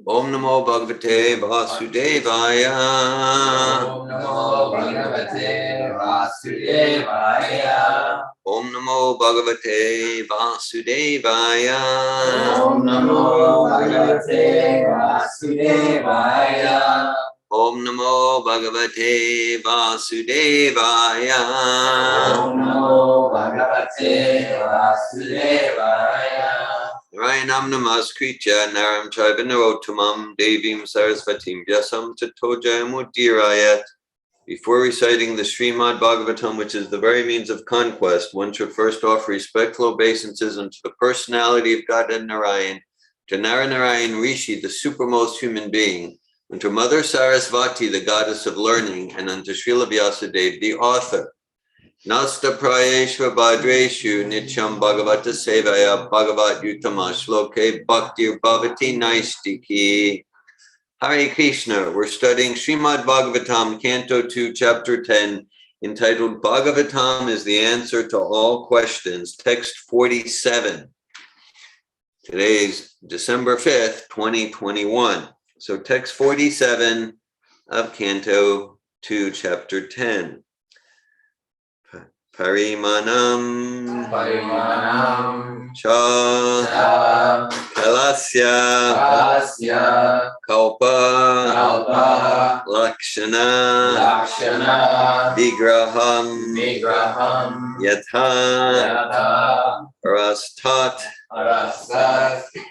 Om Namo Bhagavate Vasudevaya. Om Namo Bhagavate Vasudevaya. Om Namo Bhagavate Vasudevaya. Om Namo Bhagavate Vasudevaya. Om Namo Bhagavate Vasudevaya. Om Namo Bhagavate Vasudevaya. Narayanam namaskritya naram chaiva narottamam devim sarasvatim vyasam tato jayamudirayat. Before reciting the Srimad Bhagavatam, which is the very means of conquest, one should first offer respectful obeisances unto the personality of Godhead Narayan, to Narayan Rishi, the supermost human being, unto Mother Sarasvati, the goddess of learning, and unto Srila Vyasadeva, the author. Nasta prayeshva bhadreshu nityam bhagavata sevaya bhagavat yutama shloke bhaktir bhavati naistiki. Hare Krishna, we're studying Srimad Bhagavatam, Canto 2, Chapter 10, entitled Bhagavatam is the Answer to All Questions, text 47. Today's December 5th, 2021. So text 47 of Canto 2, Chapter 10. Parimanam cha kalasya kalpa lakshana vigraham yatha rastat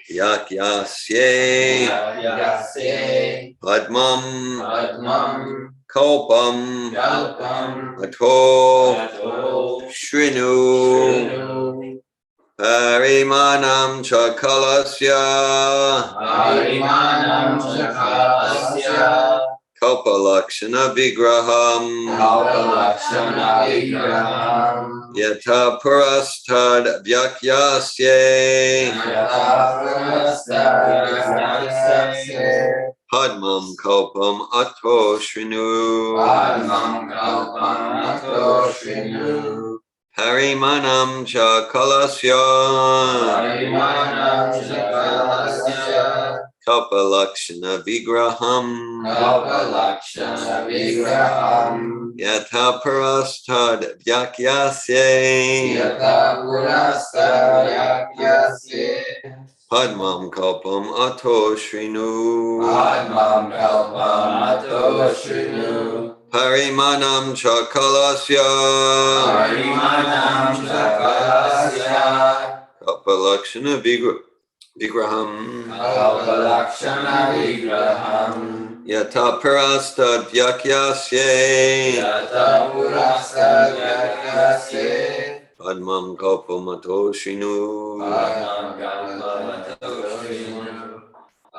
yakyasye padmam kalpam ato shrinu parimanam chakalasya kalpalakshana vigraham yata purastad vyakyasye padmam kalpam ato shrinu parimanam chakalasya kalpalakshana vigraham yatha parastad vyakyasye padmam kalpam ato shrinu parimanam chakalasya kalpalakshana vigraham yata parastad vyakyasye padmam kalpam ato shrinu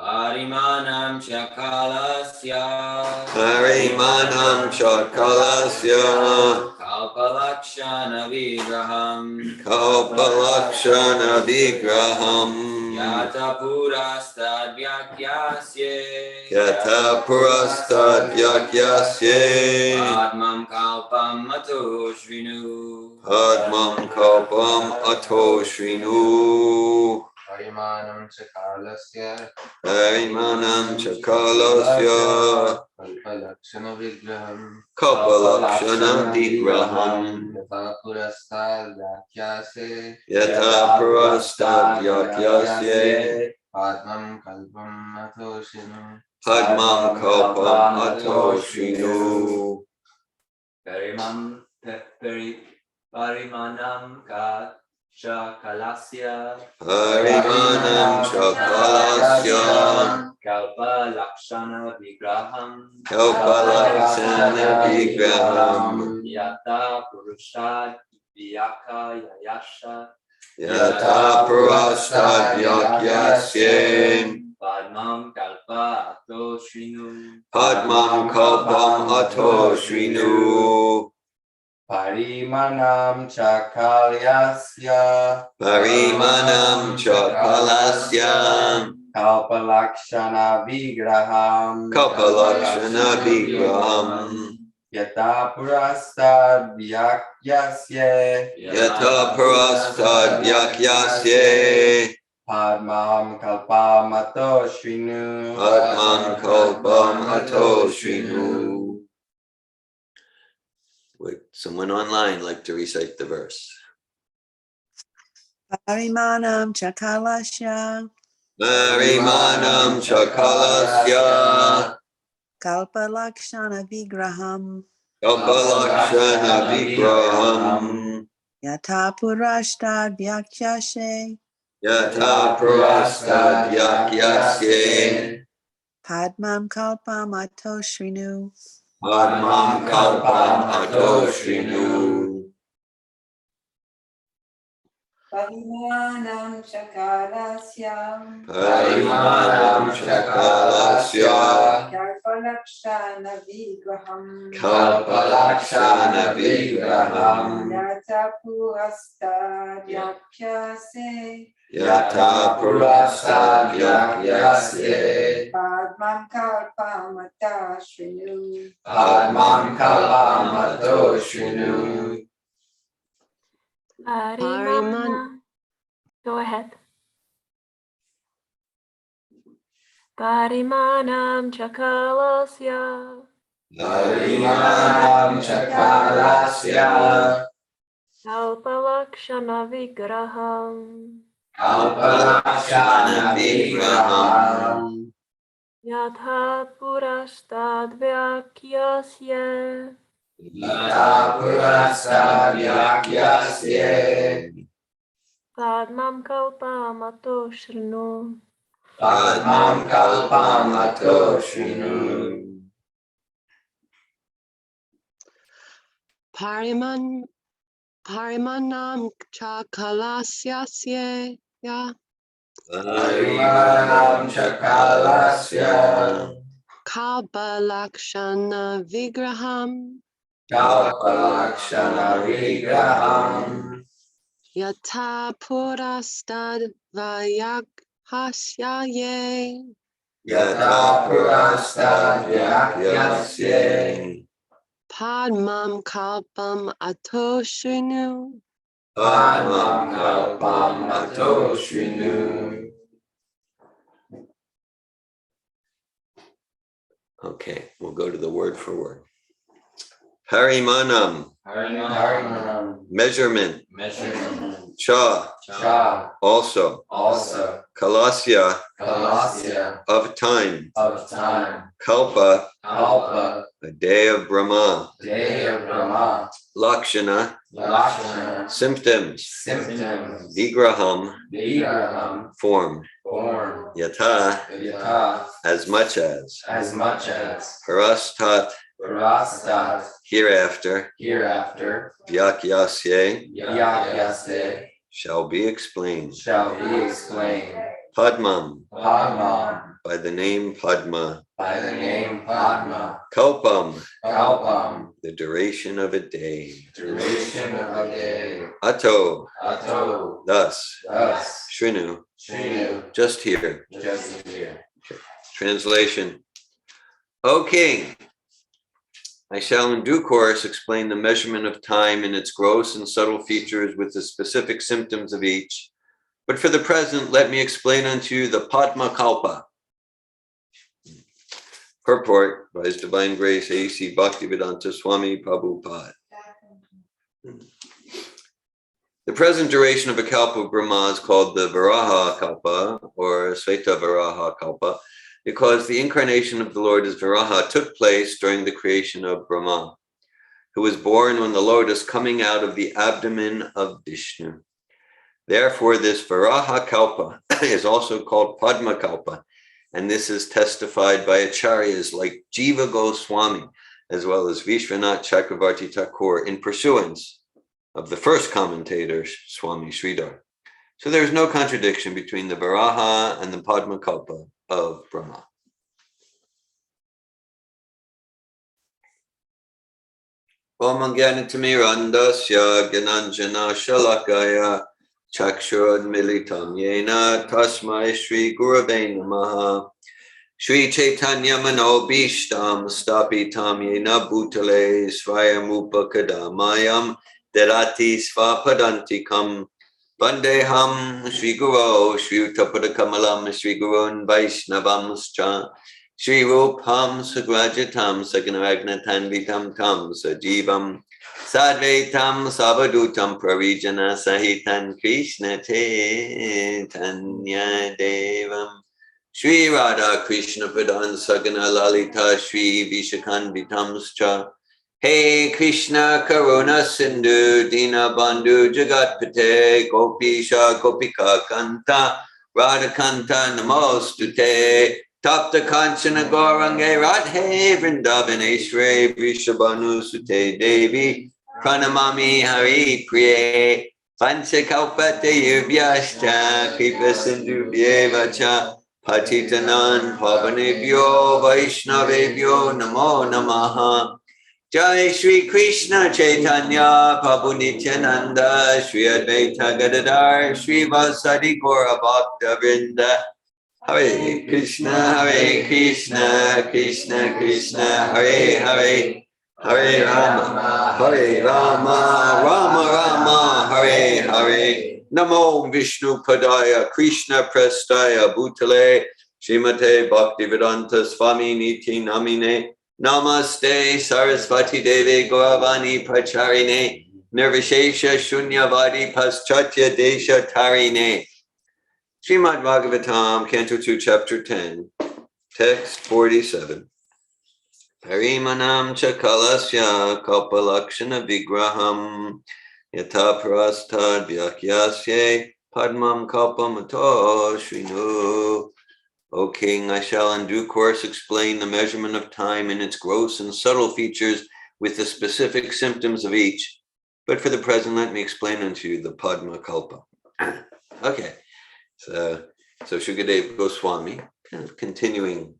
Parimanam chakalasya kalpalakshana vigraham yata purastad vyakyasye padmam kalpam ato shrinu Parimanam chakalasya kalpalakshana vigraham yatha purastad vyakyasye padmam kalpam ato shrinu Parimanam chakalasya kalpalakshana vigraham yata purastad vyakyasye padmam kalpam ato shrinu Parimanam chakalasya kalpalakshana vigraham yata purastad vyakyasye Padmam kalpam ato shrinu. Padmam kalpam ato shrinu. Would someone online like to recite the verse? Parimanam chakalasya Narimanam chakalasya kalpalakshana vigraham kalpalakshana vigraham yata purashtad vyakyashe yata prastad yakyasye padmam kalpam ato shrinu. padmam kalpam ato shrinu. Parimanam chakalasya Parimanam chakalasya kalpalakshana vigraham kalpalakshana vigraham yata purastad yakyase yata prastad yakyasye padmam kalpam atashrinu. Padmam kalpam ato shrinu. Parimana. Go ahead. Parimanam chakalasya Parimanam chakalasya kalpalakshana vigraham kalpalakshana vigraham yatha purastad vyakyasya yata purastad yakyasye padmam kalpam ato shrinu. padmam kalpam ato shrinu. Parimanam chakalasya Parimanam chakalasya kalpalakshana vigraham kalpalakshana vigraham yata purastad vayakhasyaye yata purastad yakyasye padmam kalpam ato shrinu. padmam kalpam ato shrinu. Okay, we'll go to the word for word. Parimanam, Harinam measurement. measurement. Cha, Cha also. also. Kalasya, Kalasya of time. of time. Kalpa, Kalpa a day of Brahma. day of Brahma. Lakshana, Lakshana symptoms. symptoms. Vigraham, Vigraham form. form. Yata, Yata as much as. much as. Parastat, Parastat hereafter. hereafter. Vyakyasye, Yakyasye shall be explained. shall be explained. Padmam, Padma by the name Padma. by the name Padma. Kalpam, Kalpam the duration of a day. duration of a day. Ato, Ato thus. thus. Shrinu, Shrinu just here. just here. Translation. O king, I shall in due course explain the measurement of time in its gross and subtle features with the specific symptoms of each. But for the present, let me explain unto you the Padma Kalpa. Purport by His Divine Grace A.C. Bhaktivedanta Swami Prabhupada. The present duration of a kalpa of Brahma is called the Varaha Kalpa or Sveta Varaha Kalpa because the incarnation of the Lord as Varaha took place during the creation of Brahma, who was born on the lotus coming out of the abdomen of Vishnu. Therefore, this Varaha Kalpa is also called Padma Kalpa, and this is testified by acharyas like Jiva Goswami, as well as Vishwanath Chakravarti Thakur, in pursuance of the first commentator, Swami Sridhar. So there's no contradiction between the Varaha and the Padma Kalpa of Brahma. Om Jnanatimirandasya Gyananjana Shalakaya Chakshurad-militam Yena Tasmai Shri Gurave Namaha Shri Chaitanya Manobishtam Stapitam Yena Bhutale Svayamupakadamayam Derati Svapadantikam Vandeham Shri Guru Shri Utapada Kamalam Shri Gurun Vaishnavamscha Shri Rupam Sagrajatam Saganaragnatanvitam Tam Sajivam Sadvaitam Savadutam Prarijana Sahitan Krishna Chaitanya Devam Shri Radha Krishna Padan Sagana Lalita Shri Vishakanvitamscha Hey Krishna Karuna Sindhu Dina Bandhu Jagatpate Gopisha Gopika Kanta Radha Kanta Namostute Tapta Kanchana Gaurange Radhe Vrindavaneshwari Vrishabhanu Sute Devi Pranamami Hari Priye Panchakalpate Yubhyashta Kripa Sindhu Vyevacha Patitanan Pavanebhyo Vaishnavebhyo Namo Namaha Jai Shri Krishna Chaitanya Prabhu Nityananda Shri Advaita Gadadhar Shri Vasadi Gaura Bhakta Vrinda Hare Krishna Krishna Krishna Hare Hare Hare Rama Rama Rama Hare Hare Namo Vishnu Padaya Krishna Prestaya Bhutale Srimate Bhaktivedanta Swami Niti Namine Namaste Sarasvati Devi Gauravani Pracharine Nirvishesha Shunyavadi Paschatya Desha Tarine Srimad Bhagavatam, Canto 2, Chapter 10, Text 47. Parimanam Chakalasya Kalpalakshana Vigraham Yata Parastad Vyakyasye Padmam Kalpamato Shrinu. O King, I shall in due course explain the measurement of time in its gross and subtle features with the specific symptoms of each. But for the present, let me explain unto you the Padma Kalpa. Okay, so Shukadeva Goswami, kind of continuing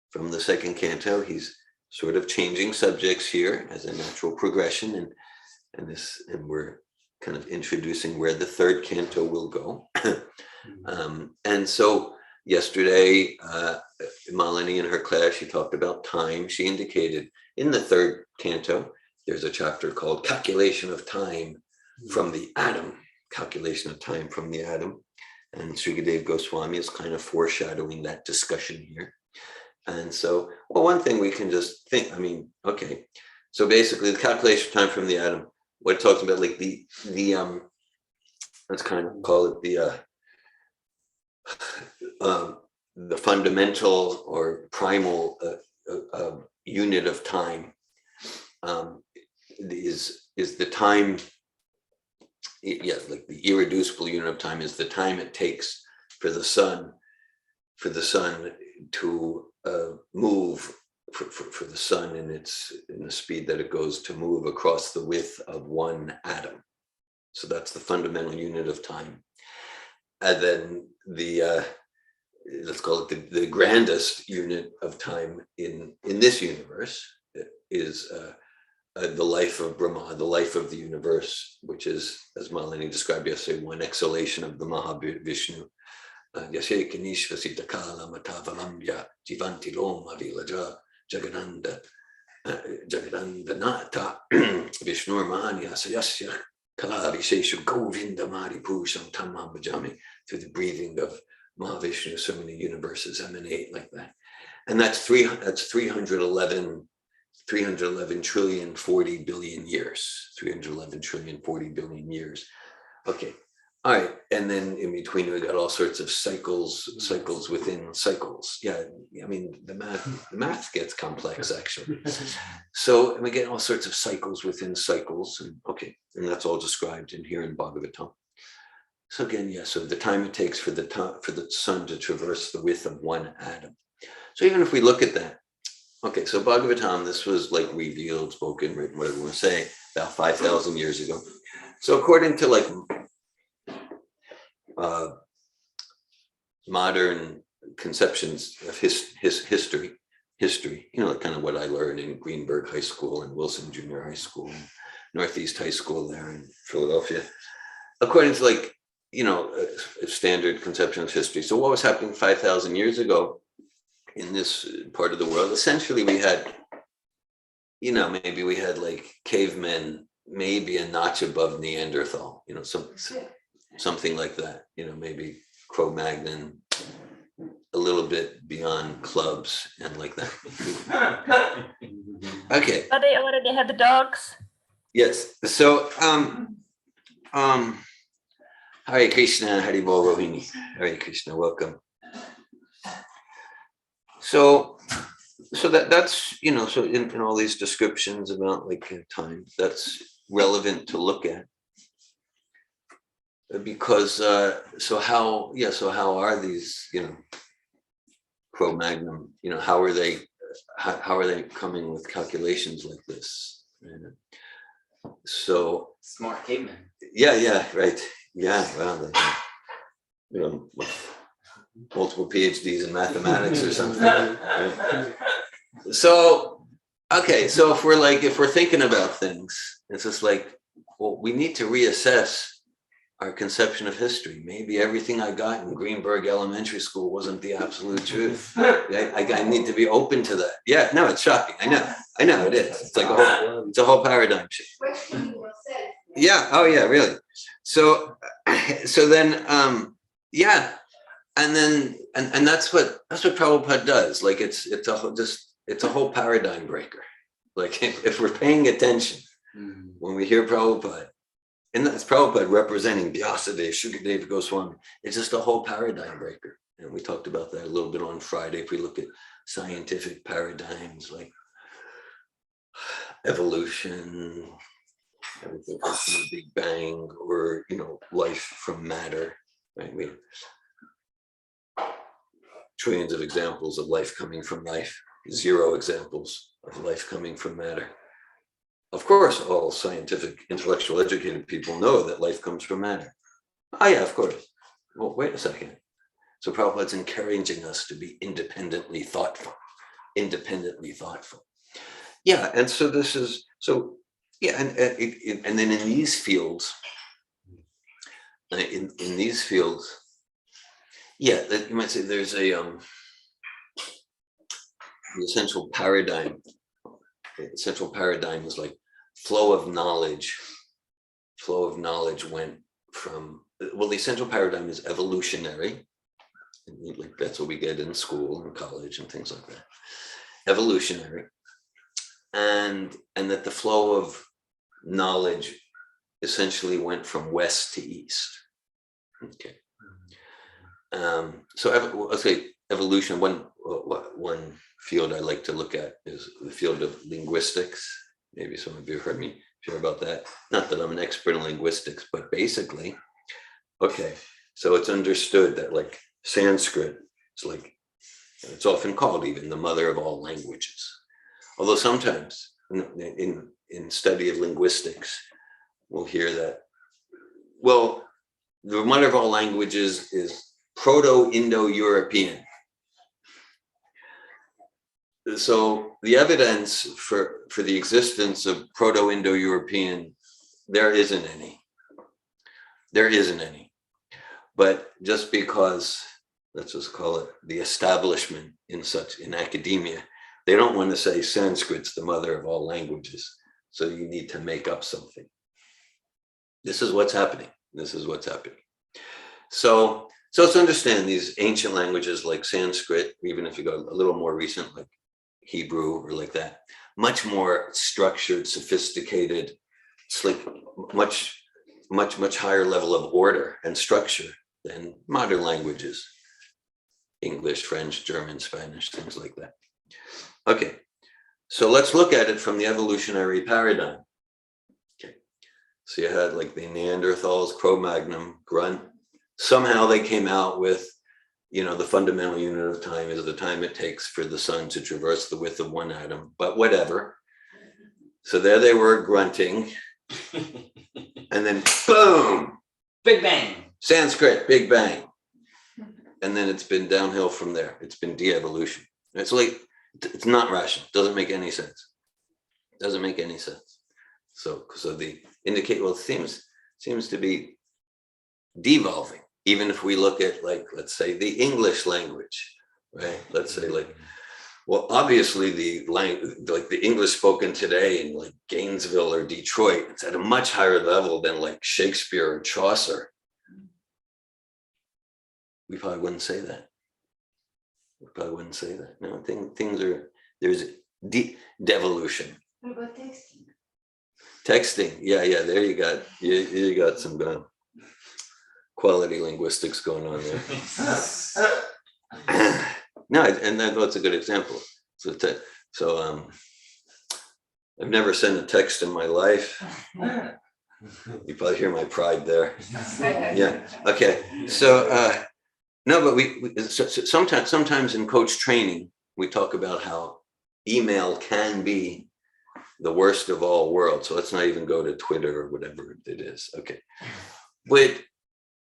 from the second canto, he's sort of changing subjects here as a natural progression, and we're kind of introducing where the third canto will go. And so yesterday, Malini in her class, she talked about time. She indicated in the third canto, there's a chapter called Calculation of Time from the Atom. Calculation of Time from the Atom. And Shukadeva Goswami is kind of foreshadowing that discussion here. And so, well, one thing we can just think, okay. So basically the calculation of time from the atom, what it talks about, like the let's kind of call it the fundamental or primal unit of time is the time. Yes, like the irreducible unit of time is the time it takes for the sun to move, for the sun in the speed that it goes to move across the width of one atom. So that's the fundamental unit of time. And then the let's call it the grandest unit of time in this universe is the life of Brahma, the life of the universe, which is, as Malini described yesterday, one exhalation of the Mahavishnu. Yashe Kanishvasita Kala Matavalamya Jivanti Loma Vilaja Jagananda Nata Vishnur Manya Sayasya Kala Visheshu Govinda Mari Pusham Tamam Bajami. Through the breathing of Mahavishnu, so many universes emanate like that. And that's 311 trillion 40 billion years. 311 trillion 40 billion years. Okay. All right. And then in between we got all sorts of cycles within cycles. Yeah. I mean, the math gets complex actually. So and we get all sorts of cycles within cycles. And okay. And that's all described in here in Bhagavatam. So again, yeah, so the time it takes for the sun to traverse the width of one atom. So even if we look at that, okay, so Bhagavatam, this was like revealed, spoken, written, whatever you want to say, about 5,000 years ago. So according to like modern conceptions of history, you know, kind of what I learned in Greenberg High School and Wilson Junior High School and Northeast High School there in Philadelphia, according to like, you know, a standard conception of history. So what was happening 5,000 years ago in this part of the world? Essentially we had, you know, maybe we had like cavemen, maybe a notch above Neanderthal, you know, something like that, maybe Cro-Magnon, a little bit beyond clubs and like that. Okay. But they already had the dogs. Yes. So, Hare Krishna, Hari Bol Rohini. Hare Krishna, welcome. So that's, so in all these descriptions about like time, that's relevant to look at. Because, so how are these, Cro-Magnon, how are they coming with calculations like this? So Smart caveman. yeah, right. Yeah, well, with multiple PhDs in mathematics or something. Right? So, okay, so if we're thinking about things, it's just like, well, we need to reassess our conception of history. Maybe everything I got in Greenberg Elementary School wasn't the absolute truth. I need to be open to that. Yeah, no, it's shocking. I know it is. It's like a whole paradigm shift. Yeah. Oh, yeah. Really. So then, yeah, and then and that's what Prabhupada does. Like it's a whole paradigm breaker. Like if we're paying attention when we hear Prabhupada. And that's Prabhupada representing Vyasadeva, Shukadeva Goswami. It's just a whole paradigm breaker. And we talked about that a little bit on Friday. If we look at scientific paradigms like evolution, everything from the Big Bang, or, life from matter, right? We have trillions of examples of life coming from life, 0 examples of life coming from matter. Of course, all scientific, intellectual, educated people know that life comes from matter. Oh yeah, of course. Well, wait a second. So Prabhupada's encouraging us to be independently thoughtful. Yeah, and so this is, yeah, and then in these fields, yeah, you might say there's the essential paradigm. The central paradigm is like flow of knowledge. Flow of knowledge went from, well, the central paradigm is evolutionary. And like that's what we get in school and college and things like that. Evolutionary. And that the flow of knowledge essentially went from west to east. Okay. So let's say evolution, one field I like to look at is the field of linguistics. Maybe some of you have heard me share about that. Not that I'm an expert in linguistics, but basically, okay, so it's understood that like Sanskrit is like, it's often called even the mother of all languages. Although sometimes in study of linguistics, we'll hear that, well, the mother of all languages is Proto-Indo-European. So the evidence for the existence of Proto-Indo-European, there isn't any. But just because, let's just call it the establishment in academia, they don't want to say Sanskrit's the mother of all languages. So you need to make up something. This is what's happening. So let's understand these ancient languages like Sanskrit, even if you go a little more recent, like Hebrew or like that, much more structured, sophisticated. It's like much higher level of order and structure than modern languages, English, French, German, Spanish, things like that. Okay, so let's look at it from the evolutionary paradigm. Okay, so you had like the Neanderthals, Cro-Magnon, grunt. Somehow they came out with, the fundamental unit of time is the time it takes for the sun to traverse the width of one atom, but whatever. So there they were grunting. And then boom! Big Bang. Sanskrit, Big Bang. And then it's been downhill from there. It's been de-evolution. It's like, it's not rational. Doesn't make any sense. So the indicate, well, it seems to be devolving. Even if we look at, like, let's say the English language, right? Let's say like, well, obviously the English spoken today in like Gainesville or Detroit, it's at a much higher level than like Shakespeare or Chaucer. we probably wouldn't say that. We probably wouldn't say that. No, things are, there's devolution. What about texting? Texting, yeah, there you got some quality linguistics going on there. No, and that's a good example. So I've never sent a text in my life. You probably hear my pride there. Yeah. Okay. So no, but sometimes in coach training we talk about how email can be the worst of all worlds. So let's not even go to Twitter or whatever it is. Okay.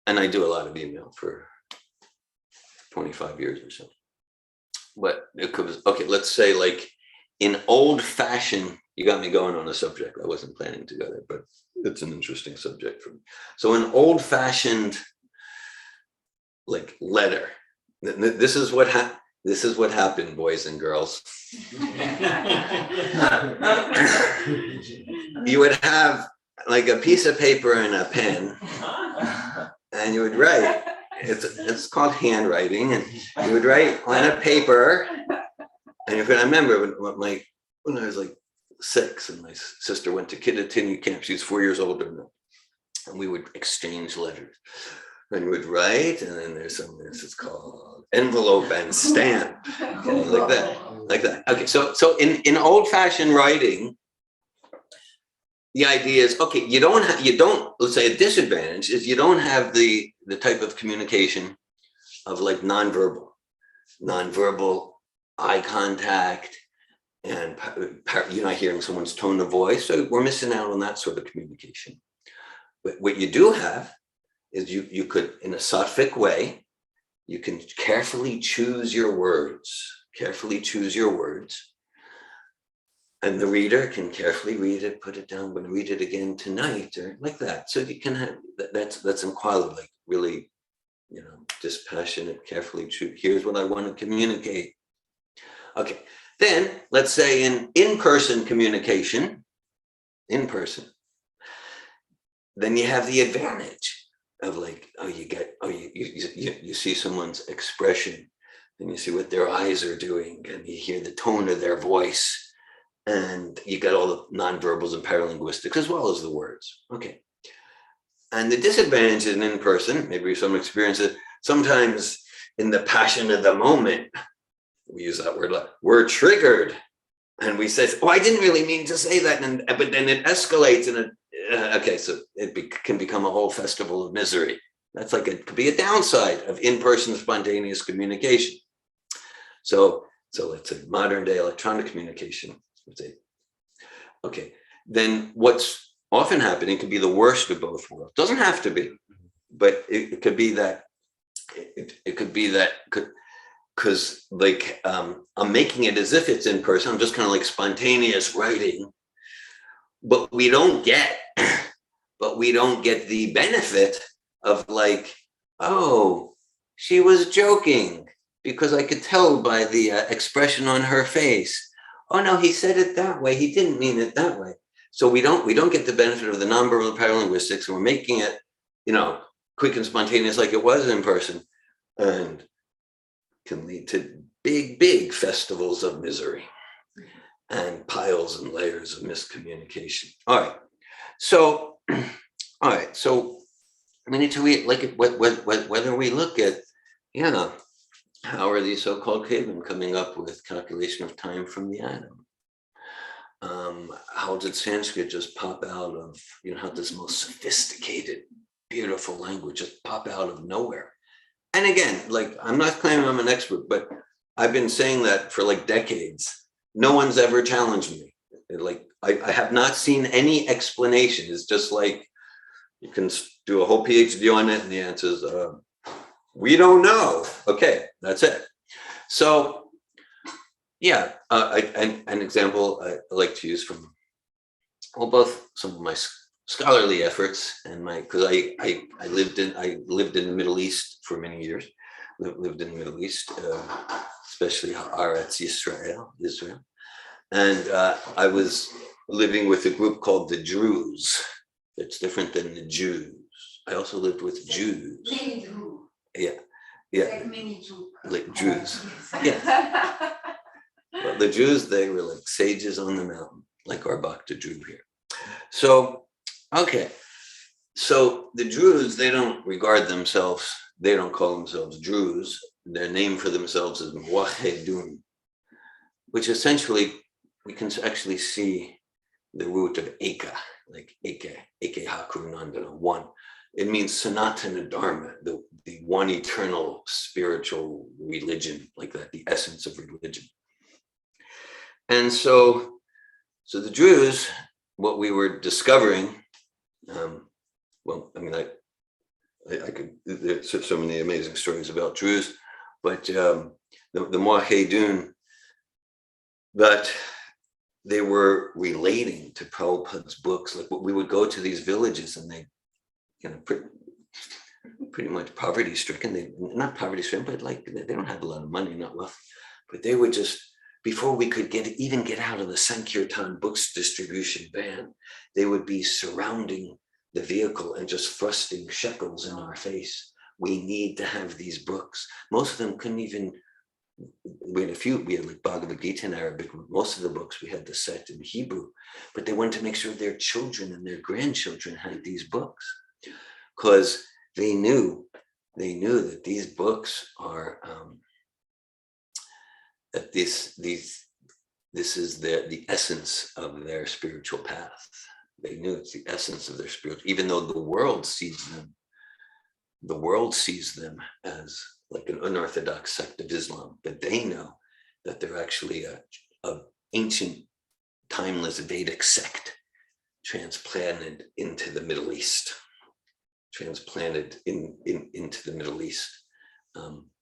And I do a lot of email for 25 years or so. But it could, okay, let's say like in old fashioned, you got me going on a subject. I wasn't planning to go there, but it's an interesting subject for me. So an old fashioned like letter, this is what happened, boys and girls. You would have like a piece of paper and a pen, and you would write. It's called handwriting, and you would write on a paper. And I remember when I was like 6, and my sister went to Kittatinny camp. She was 4 years older than me, and we would exchange letters. And you would write, and then there's something this is called envelope and stamp, okay, like that. Okay, so in old-fashioned writing, the idea is, okay, you don't let's say a disadvantage is you don't have the type of communication of like nonverbal eye contact, and you're not hearing someone's tone of voice, so we're missing out on that sort of communication. But what you do have is you could, in a sattvic way, you can carefully choose your words, and the reader can carefully read it, put it down, but read it again tonight, or like that. So you can have that's in quality, like really, dispassionate, carefully choose. Here's what I want to communicate. Okay, then let's say in-person communication, then you have the advantage of like, you see someone's expression, and you see what their eyes are doing, and you hear the tone of their voice, and you got all the nonverbals and paralinguistics as well as the words. Okay. And the disadvantage in person, maybe some experience it, sometimes in the passion of the moment, we use that word, like we're triggered, and we say, oh, I didn't really mean to say that, but then it escalates, and okay, so it can become a whole festival of misery. That's like, it could be a downside of in-person spontaneous communication. So let's say modern day electronic communication. Okay, then what's often happening could be the worst of both worlds. Doesn't have to be, but it could be that. It could be that because like I'm making it as if it's in person. I'm just kind of like spontaneous writing, but we don't get the benefit of like, oh, she was joking, because I could tell by the expression on her face. Oh no, he said it that way. He didn't mean it that way. So we don't get the benefit of the nonverbal paralinguistics, and we're making it, quick and spontaneous like it was in person, and can lead to big we of misery and piles and layers of miscommunication. All right. So we need to look at whether we look at, how are these so-called cavemen coming up with calculation of time from the atom? How did Sanskrit just pop out of, how this most sophisticated, beautiful language just pop out of nowhere? And again, like, I'm not claiming I'm an expert, but I've been saying that for like decades. No one's ever challenged me. Like, I have not seen any explanation. It's just like, you can do a whole PhD on it, and the answer is, we don't know. Okay, that's it. So, yeah, an example I like to use from, both some of my scholarly efforts and because I lived in the Middle East for many years. Lived in the Middle East, especially Haaretz Israel, and I was living with a group called the Druze. It's different than the Jews. I also lived with Jews. Yeah. Yeah, Like mini Jew. like Jews. But the Jews, they were like sages on the mountain, like our Bhakta Jew here. So, okay. So the Druze, they don't regard themselves, they don't call themselves Druze. Their name for themselves is Muwahhidun, which essentially, we can actually see the root of Eka, like Eke Hakurunandana, one. It means Sanatana Dharma, the one eternal spiritual religion, like that, the essence of religion. And so the Druze, what we were discovering, well, I mean, I could, there's so many amazing stories about Druze, but the Muwahhidun, that they were relating to Prabhupada's books. Like, we would go to these villages and they, you know, pretty much poverty stricken. They not poverty stricken, but like they don't have a lot of money, not wealth. But they would just, before we could even get out of the Sankirtan books distribution van, they would be surrounding the vehicle and just thrusting shekels in our face. We need to have these books. Most of them couldn't even, we had like Bhagavad Gita in Arabic. Most of the books we had the set in Hebrew, but they wanted to make sure their children and their grandchildren had these books, because they knew that these books are that this is the essence of their spiritual path. They knew it's the essence of their spiritual, even though the world sees them as like an unorthodox sect of Islam, but they know that they're actually a ancient, timeless Vedic sect transplanted into the Middle East. Into the Middle East.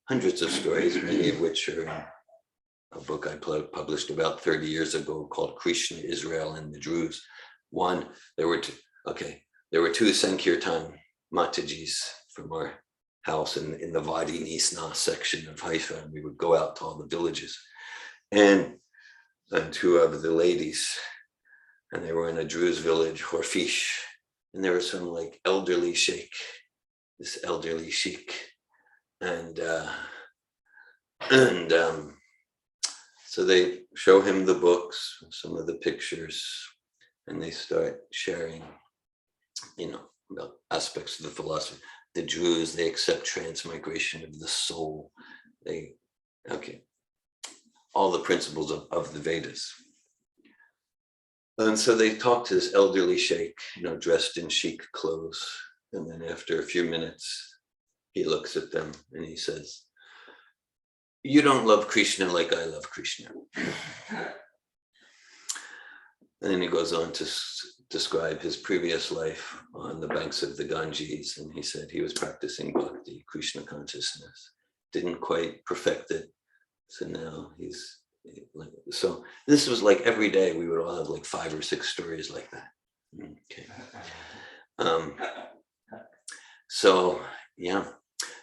Hundreds of stories, many of which are in a book I published about 30 years ago called Krishna, Israel, and the Druze. One, there were two Sankirtan Matajis from our house in the Vadi Nisna section of Haifa, and we would go out to all the villages, and two of the ladies, and they were in a Druze village, Horfish, and there was some like elderly sheikh, and so they show him the books, some of the pictures, and they start sharing, about aspects of the philosophy. The Druze, they accept transmigration of the soul. All the principles of the Vedas. And so they talk to this elderly sheikh, dressed in chic clothes. And then after a few minutes, he looks at them and he says, "You don't love Krishna like I love Krishna." And then he goes on to describe his previous life on the banks of the Ganges. And he said he was practicing bhakti, Krishna consciousness, didn't quite perfect it. So now he's like, so this was like every day we would all have like 5 or 6 stories like that. Okay. So, yeah.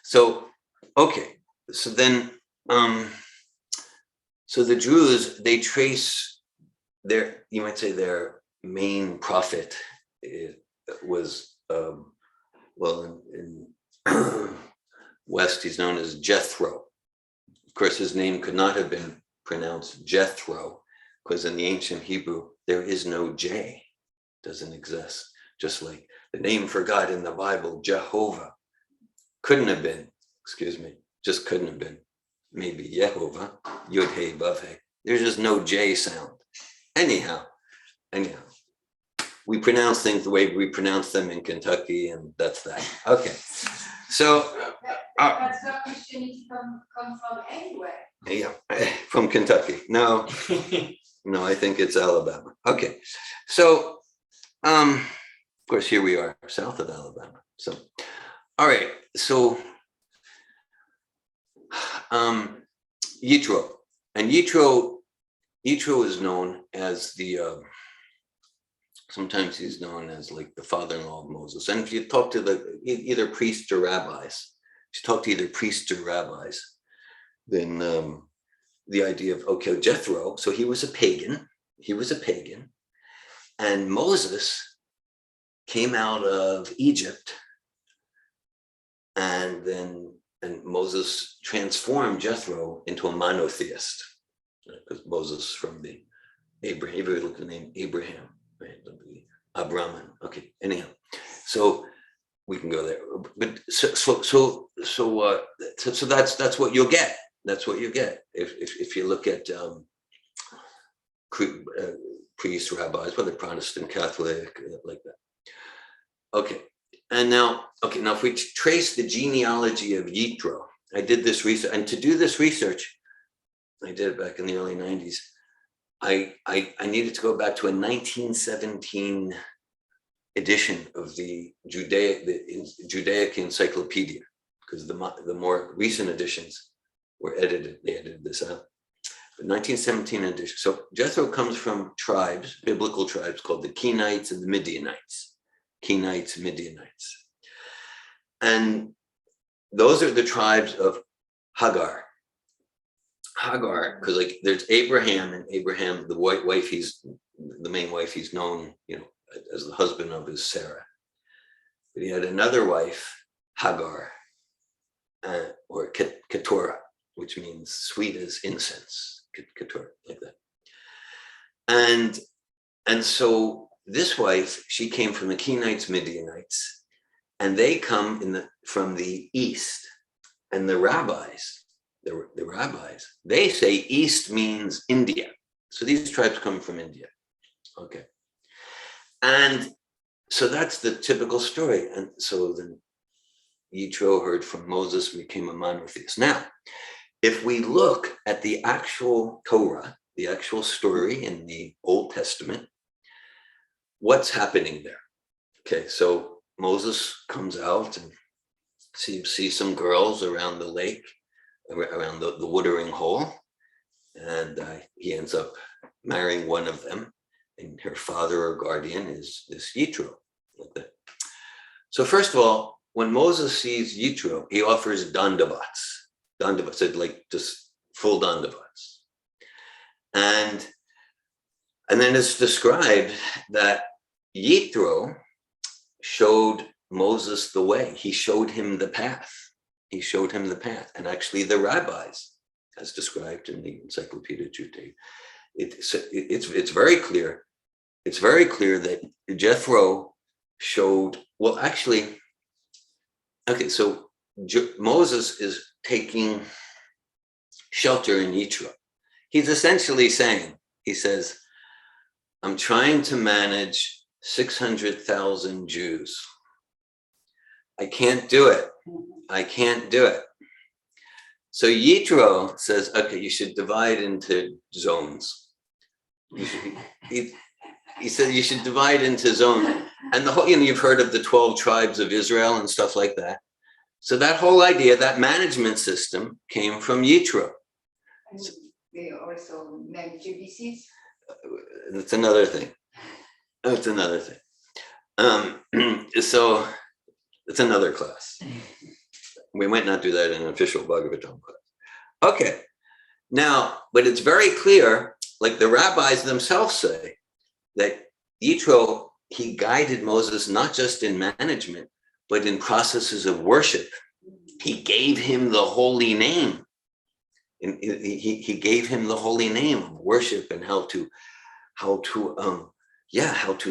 So, okay. So then, so the Druze, they trace you might say their main prophet was, in West, he's known as Jethro. Of course, his name could not have been pronounced Jethro, because in the ancient Hebrew, there is no J, doesn't exist. Just like the name for God in the Bible, Jehovah, couldn't have been, just couldn't have been. Maybe Yehovah, Yud Hey Vav Hey. There's just no J sound. Anyhow, we pronounce things the way we pronounce them in Kentucky, and that's that. Okay, so That's not Christianity come from anywhere. Yeah, from Kentucky. No, I think it's Alabama. Okay, so of course here we are, south of Alabama. So, all right, so Yitro, and Yitro is known as the, sometimes he's known as like the father-in-law of Moses. And if you talk to either priests or rabbis, then the idea of, Jethro, so he was a pagan, and Moses came out of Egypt, and then Moses transformed Jethro into a monotheist, because Moses from the Abraham, if you look at the name Abraham, right? Abraham. Okay. Anyhow, so we can go there. But so that's what you'll get. That's what you get if you look at priests, rabbis, whether Protestant, Catholic, like that. Okay. And now if we trace the genealogy of Gypro, I did this research, and to do this research, I did it back in the early 90s. I needed to go back to a 1917 edition of the Judaic Encyclopedia, because the more recent editions were edited. They edited this out. The 1917 edition. So Jethro comes from tribes, biblical tribes called the Kenites and the Midianites. Kenites, Midianites. And those are the tribes of Hagar. Hagar, because like there's Abraham, and Abraham, the wife, he's the main wife, he's known, as the husband of his Sarah. But he had another wife, Hagar, or Keturah, which means sweet as incense, Keturah, like that. And so this wife, she came from the Kenites, Midianites, and they come from the east. And the rabbis, they say east means India. So these tribes come from India. Okay. And so that's the typical story. And so then Yitro heard from Moses, became a monotheist. Now, if we look at the actual Torah, the actual story in the Old Testament, what's happening there? Okay, so Moses comes out and sees some girls around the lake, around the watering hole, and he ends up marrying one of them, and her father or guardian is this Yitro. Like that. So first of all, when Moses sees Yitro, he offers dandavats. Dandavats, like just full dandavats. And then it's described that Yitro showed Moses the way. He showed him the path. He showed him the path. And actually the rabbis, as described in the Encyclopedia Judaica, it's very clear. It's very clear that Jethro showed, well, actually, okay, so Moses is taking shelter in Yitro. He's essentially saying, he says, I'm trying to manage 600,000 Jews. I can't do it. I can't do it. So Yitro says, okay, you should divide into zones. He said you should divide into zones. And the whole, you've heard of the 12 tribes of Israel and stuff like that. So that whole idea, that management system came from Yitro. And they also meant Judices. That's another thing. That's another thing. So it's another class. We might not do that in an official Bhagavatam class. Okay. Now, but it's very clear, like the rabbis themselves say, that Yitro, he guided Moses not just in management, but in processes of worship. He gave him the holy name. And he gave him the holy name of worship and how to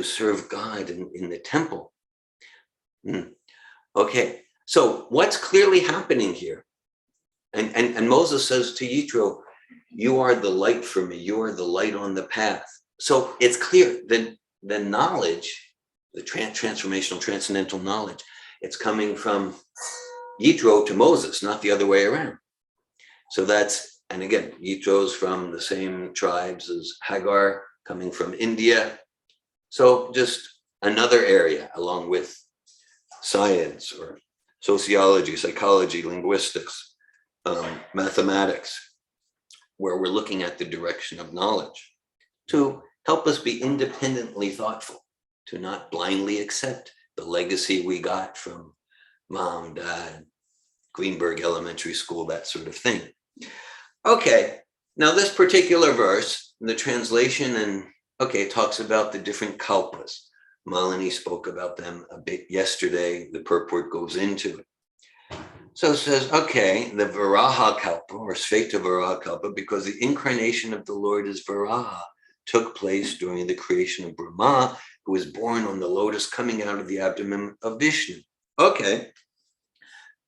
serve God in the temple. Okay, so what's clearly happening here? And Moses says to Yitro, you are the light for me. You are the light on the path. So it's clear that the knowledge, the transformational, transcendental knowledge, it's coming from Yitro to Moses, not the other way around. So that's, and again, Yitro's from the same tribes as Hagar, coming from India. So just another area along with science or sociology, psychology, linguistics, mathematics, where we're looking at the direction of knowledge to help us be independently thoughtful, to not blindly accept the legacy we got from mom, dad, Greenberg Elementary School, that sort of thing. Okay, now this particular verse, the translation, and okay, it talks about the different Culpas. Malini spoke about them a bit yesterday. The purport goes into it. So it says, okay, the Varaha Kalpa or Sveta Varaha Kalpa, because the incarnation of the Lord is Varaha, took place during the creation of Brahma, who was born on the lotus coming out of the abdomen of Vishnu. Okay.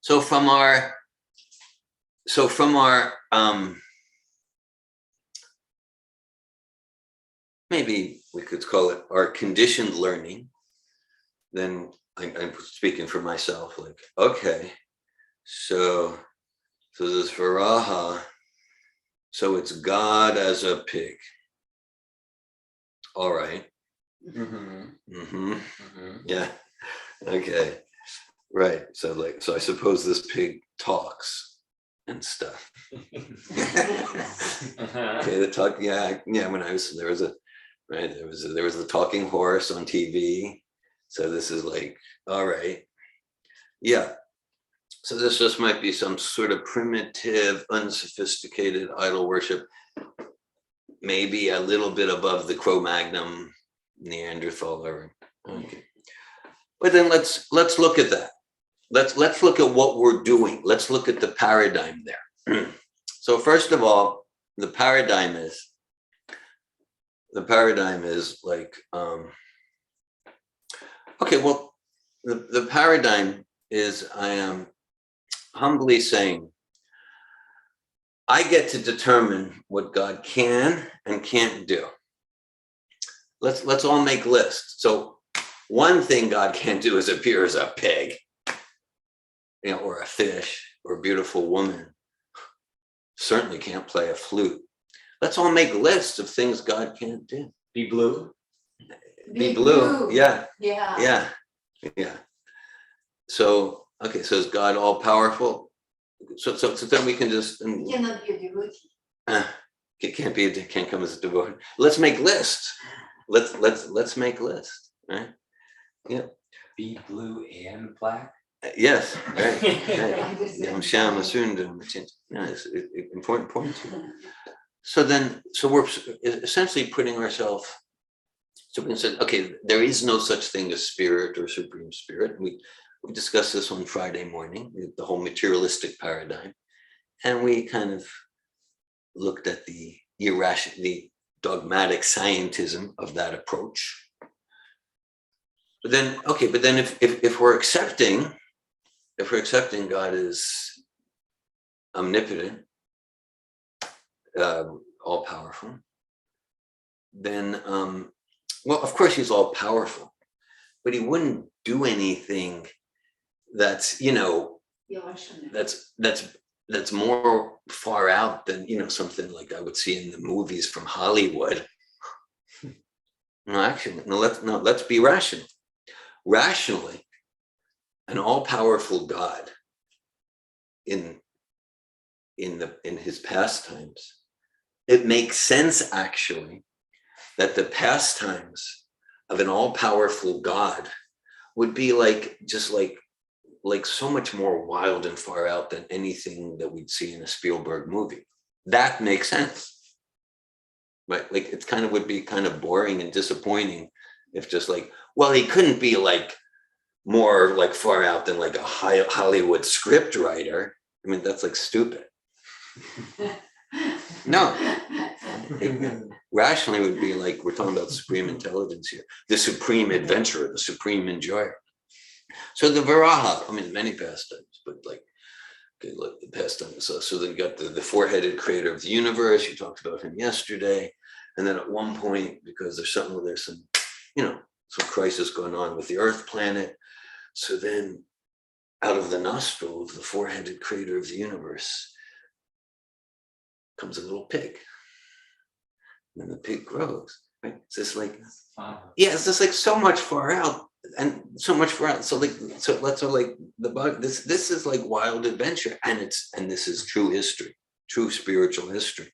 So from our maybe we could call it our conditioned learning, then I'm speaking for myself, like, okay, so this Varaha, so it's God as a pig. All right. Yeah. Okay. Right. So I suppose this pig talks and stuff. Okay, the talk. Yeah. When there was a talking horse on TV. So this is like, all right. Yeah. So this just might be some sort of primitive, unsophisticated idol worship, maybe a little bit above the Cro-Magnon, Neanderthal. Okay. But then let's look at that. Let's look at what we're doing. Let's look at the paradigm there. So first of all, the paradigm is like, okay, well, the paradigm is, I am humbly saying, I get to determine what God can and can't do. Let's all make lists. So one thing God can't do is appear as a pig, or a fish, or a beautiful woman. Certainly can't play a flute. Let's all make lists of things God can't do. Be blue. Be blue. Yeah. Yeah. So, okay, so is God all powerful? So then we can just, You cannot be a devotee. it can't come as a devotee. Let's make lists. Let's make lists, right? Yeah. Be blue and black. Yes, right. Yam Shama Sundam. It's important point. So we're essentially putting ourselves. So we can say, okay, there is no such thing as spirit or supreme spirit. We discussed this on Friday morning, the whole materialistic paradigm, and we kind of looked at the dogmatic scientism of that approach. But then if we're accepting God is omnipotent, all powerful, then well, of course he's all powerful, but he wouldn't do anything that's that's more far out than something like I would see in the movies from Hollywood. Let's be rational. Rationally, an all-powerful God in his pastimes, it makes sense actually that the pastimes of an all-powerful God would be like so much more wild and far out than anything that we'd see in a Spielberg movie. That makes sense. But like it kind of would be kind of boring and disappointing if just like, well, he couldn't be like more like far out than like a Hollywood script writer. I mean, that's like stupid. No. Rationally would be like, we're talking about supreme intelligence here, the supreme adventurer, the supreme enjoyer. So the Varaha, I mean, many pastimes, but like, okay, look, the pastimes. So then you got the four-headed creator of the universe. You talked about him yesterday. And then at one point, because there's some crisis going on with the Earth planet. So then out of the nostril of the four-headed creator of the universe comes a little pig. And then the pig grows, right? It's just like, it's just like so much far out and so much far out. So this is like wild adventure, and this is true history, true spiritual history.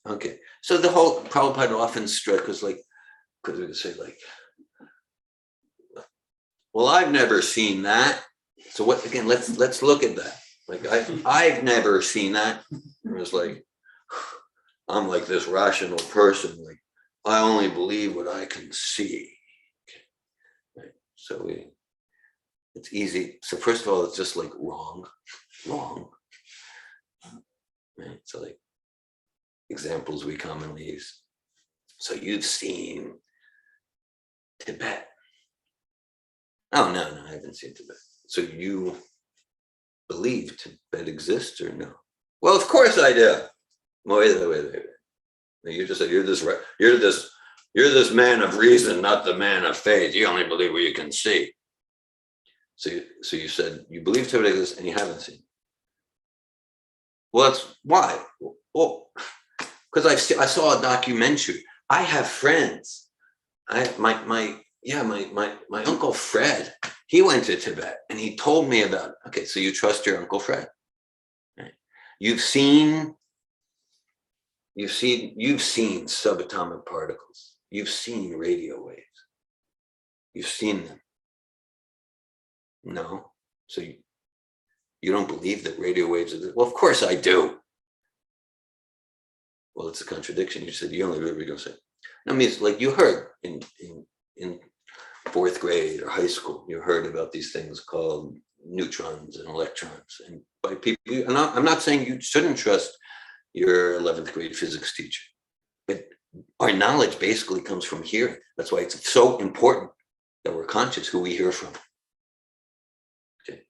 Okay, so the whole Prabhupada often struck was like, because we could say like, well, I've never seen that. So what again? Let's look at that. Like I've never seen that. It was like, I'm like this rational person. Like I only believe what I can see. Okay. Right. So It's easy. So first of all, it's just like wrong. Right? So like examples we commonly use. So you've seen Tibet. Oh, no, I haven't seen Tibet. So you believe Tibet exists or no? Well, of course I do. Wait. You just said you're this man of reason, not the man of faith. You only believe what you can see. So you said you believe Tibet exists and you haven't seen. Well, that's why. Well, because I saw a documentary. I have friends. My Uncle Fred, he went to Tibet and he told me about it. Okay, so you trust your Uncle Fred. Right? You've seen subatomic particles. You've seen radio waves. You've seen them. No. So you don't believe that radio waves exist? Well, of course I do. Well, it's a contradiction. You said you only believe what you say. I mean, it's like you heard in fourth grade or high school, you heard about these things called neutrons and electrons. And by people, I'm not saying you shouldn't trust your 11th grade physics teacher, but our knowledge basically comes from hearing. That's why it's so important that we're conscious who we hear from. Okay.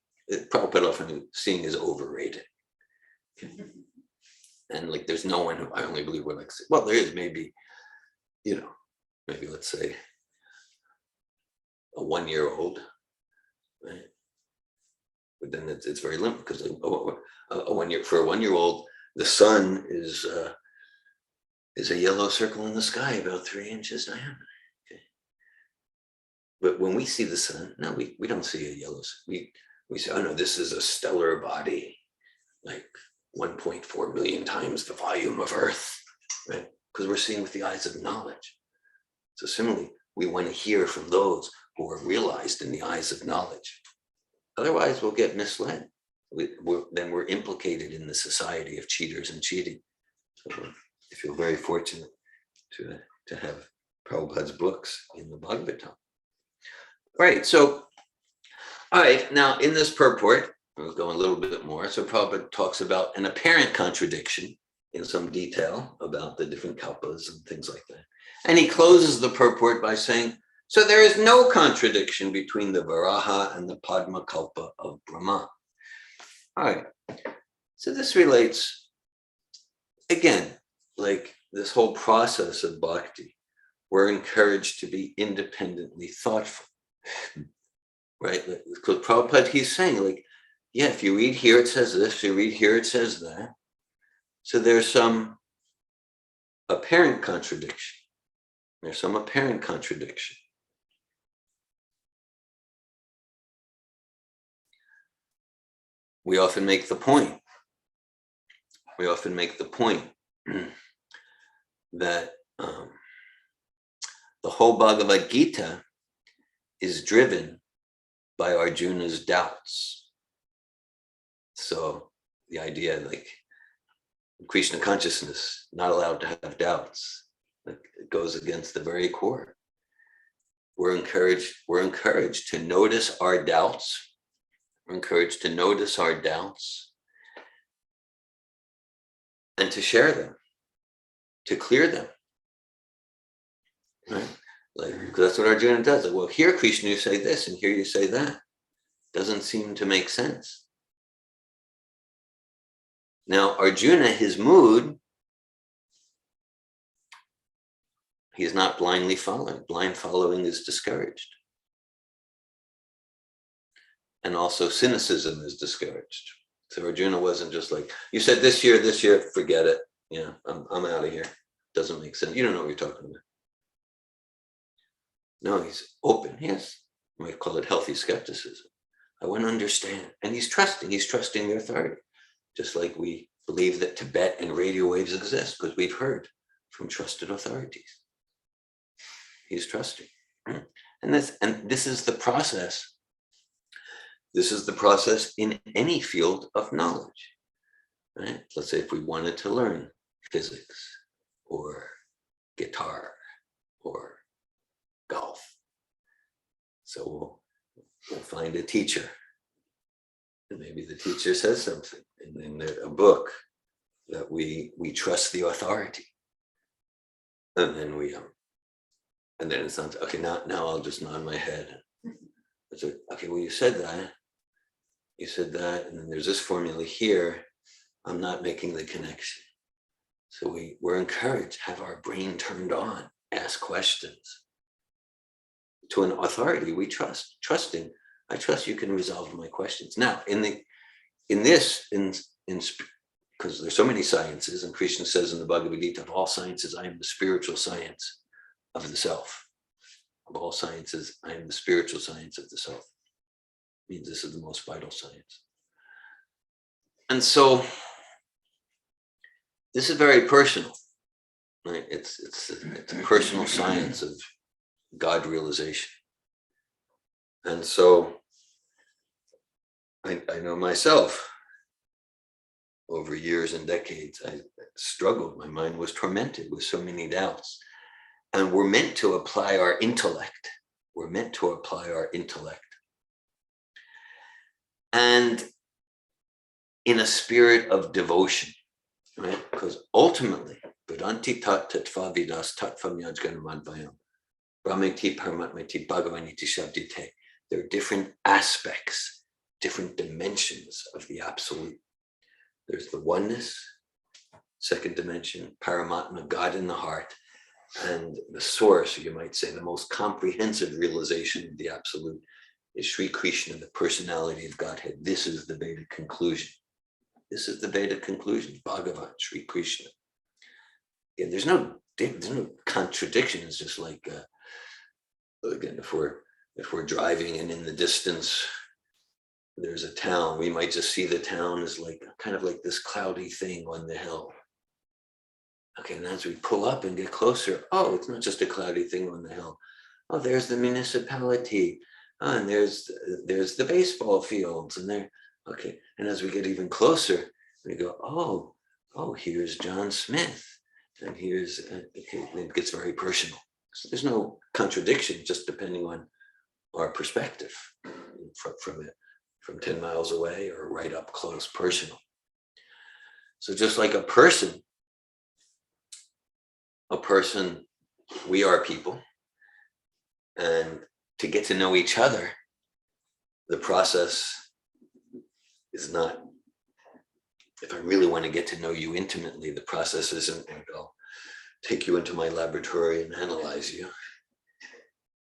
Prabhupada often seeing is overrated. Okay. And like, there's no one who I only believe what I say. Well, there is maybe, maybe let's say a 1-year-old, right? But then it's very limited because for a 1-year-old, the sun is a yellow circle in the sky about 3 inches diameter. Okay. But when we see the sun, no, we don't see a yellow. We say, oh no, this is a stellar body, like 1.4 million times the volume of Earth, right? Because we're seeing with the eyes of knowledge. So similarly, we want to hear from those who are realized in the eyes of knowledge. Otherwise, we'll get misled. Then we're implicated in the society of cheaters and cheating. So I feel very fortunate to have Prabhupada's books in the Bhagavatam. All right, so, all right, now in this purport, we'll go a little bit more. So Prabhupada talks about an apparent contradiction in some detail about the different kalpas and things like that. And he closes the purport by saying, so there is no contradiction between the Varaha and the Padma Kalpa of Brahma. All right, so this relates, again, like this whole process of bhakti. We're encouraged to be independently thoughtful, right? Because Prabhupada, he's saying like, yeah, if you read here, it says this, if you read here, it says that. So there's some apparent contradiction. There's some apparent contradiction. We often make the point. That the whole Bhagavad Gita is driven by Arjuna's doubts. So the idea, like Krishna consciousness, not allowed to have doubts, like it goes against the very core. We're encouraged to notice our doubts. We're encouraged to notice our doubts and to share them, to clear them. Right? Like, because that's what Arjuna does. Like, well, here Krishna, you say this, and here you say that. Doesn't seem to make sense. Now, Arjuna, his mood, he's not blindly following. Blind following is discouraged. And also cynicism is discouraged. So Arjuna wasn't just like, you said this year, forget it. Yeah, I'm out of here. Doesn't make sense. You don't know what you're talking about. No, he's open. Yes, we might call it healthy skepticism. I want to understand. And he's trusting the authority. Just like we believe that Tibet and radio waves exist because we've heard from trusted authorities. He's trusting. And this is the process. This is the process in any field of knowledge, right? Let's say if we wanted to learn physics or guitar or golf. So we'll find a teacher. And maybe the teacher says something in a book that we trust the authority. And then and then it sounds, okay, now I'll just nod my head. It's like, okay, well, you said that, and then there's this formula here. I'm not making the connection. So we're encouraged, have our brain turned on, ask questions. To an authority we trust, trusting, I trust you can resolve my questions. Now, because there's so many sciences, and Krishna says in the Bhagavad Gita, of all sciences, I am the spiritual science of the self. Of all sciences, I am the spiritual science of the self. It means this is the most vital science. And so this is very personal, right? It's a personal science of God realization. And so I know myself, over years and decades, I struggled. My mind was tormented with so many doubts. And we're meant to apply our intellect. We're meant to apply our intellect. And in a spirit of devotion, right? Because ultimately, Vedanti tat tattva vidas tattvam yajganamadvayam. Brahmeti paramatmeti bhagavaniti shabdite. There are different aspects, different dimensions of the absolute. There's the oneness, second dimension, Paramatma, God in the heart, and the source, or you might say the most comprehensive realization of the absolute, is Sri Krishna, the personality of Godhead. This is the Vedic conclusion. This is the Vedic conclusion, Bhagavan, Sri Krishna. Yeah, there's no contradiction. It's just like, again, if we're driving and in the distance, there's a town, we might just see the town as like kind of like this cloudy thing on the hill. Okay, and as we pull up and get closer, oh, it's not just a cloudy thing on the hill. Oh, there's the municipality. Oh, and there's the baseball fields, and there. Okay, and as we get even closer, we go, oh, here's John Smith, and here's okay, and it gets very personal. So there's no contradiction, just depending on our perspective from 10 miles away or right up close, personal. So just like a person, we are people, and to get to know each other, the process is not, if I really want to get to know you intimately, the process isn't, I'll take you into my laboratory and analyze you.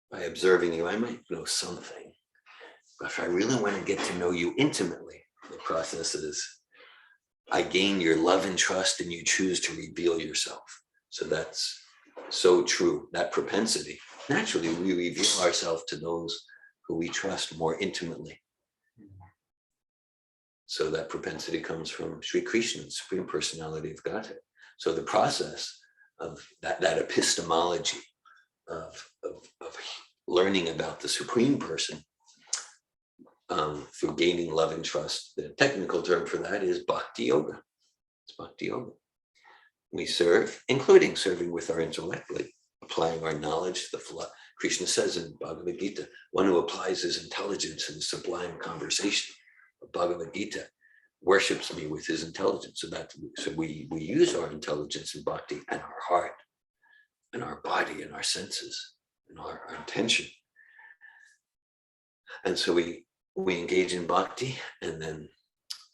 By observing you, I might know something. But if I really want to get to know you intimately, the process is I gain your love and trust, and you choose to reveal yourself. So that's so true, that propensity. Naturally, we reveal ourselves to those who we trust more intimately. So that propensity comes from Sri Krishna, the Supreme Personality of Godhead. So the process of that epistemology of learning about the Supreme Person through gaining love and trust, the technical term for that is Bhakti Yoga. It's Bhakti Yoga. We serve, including serving with our intellect, like applying our knowledge. Krishna says in Bhagavad Gita, one who applies his intelligence in sublime conversation of Bhagavad Gita worships me with his intelligence. So we use our intelligence in bhakti and our heart and our body and our senses and our intention. And so we engage in bhakti, and then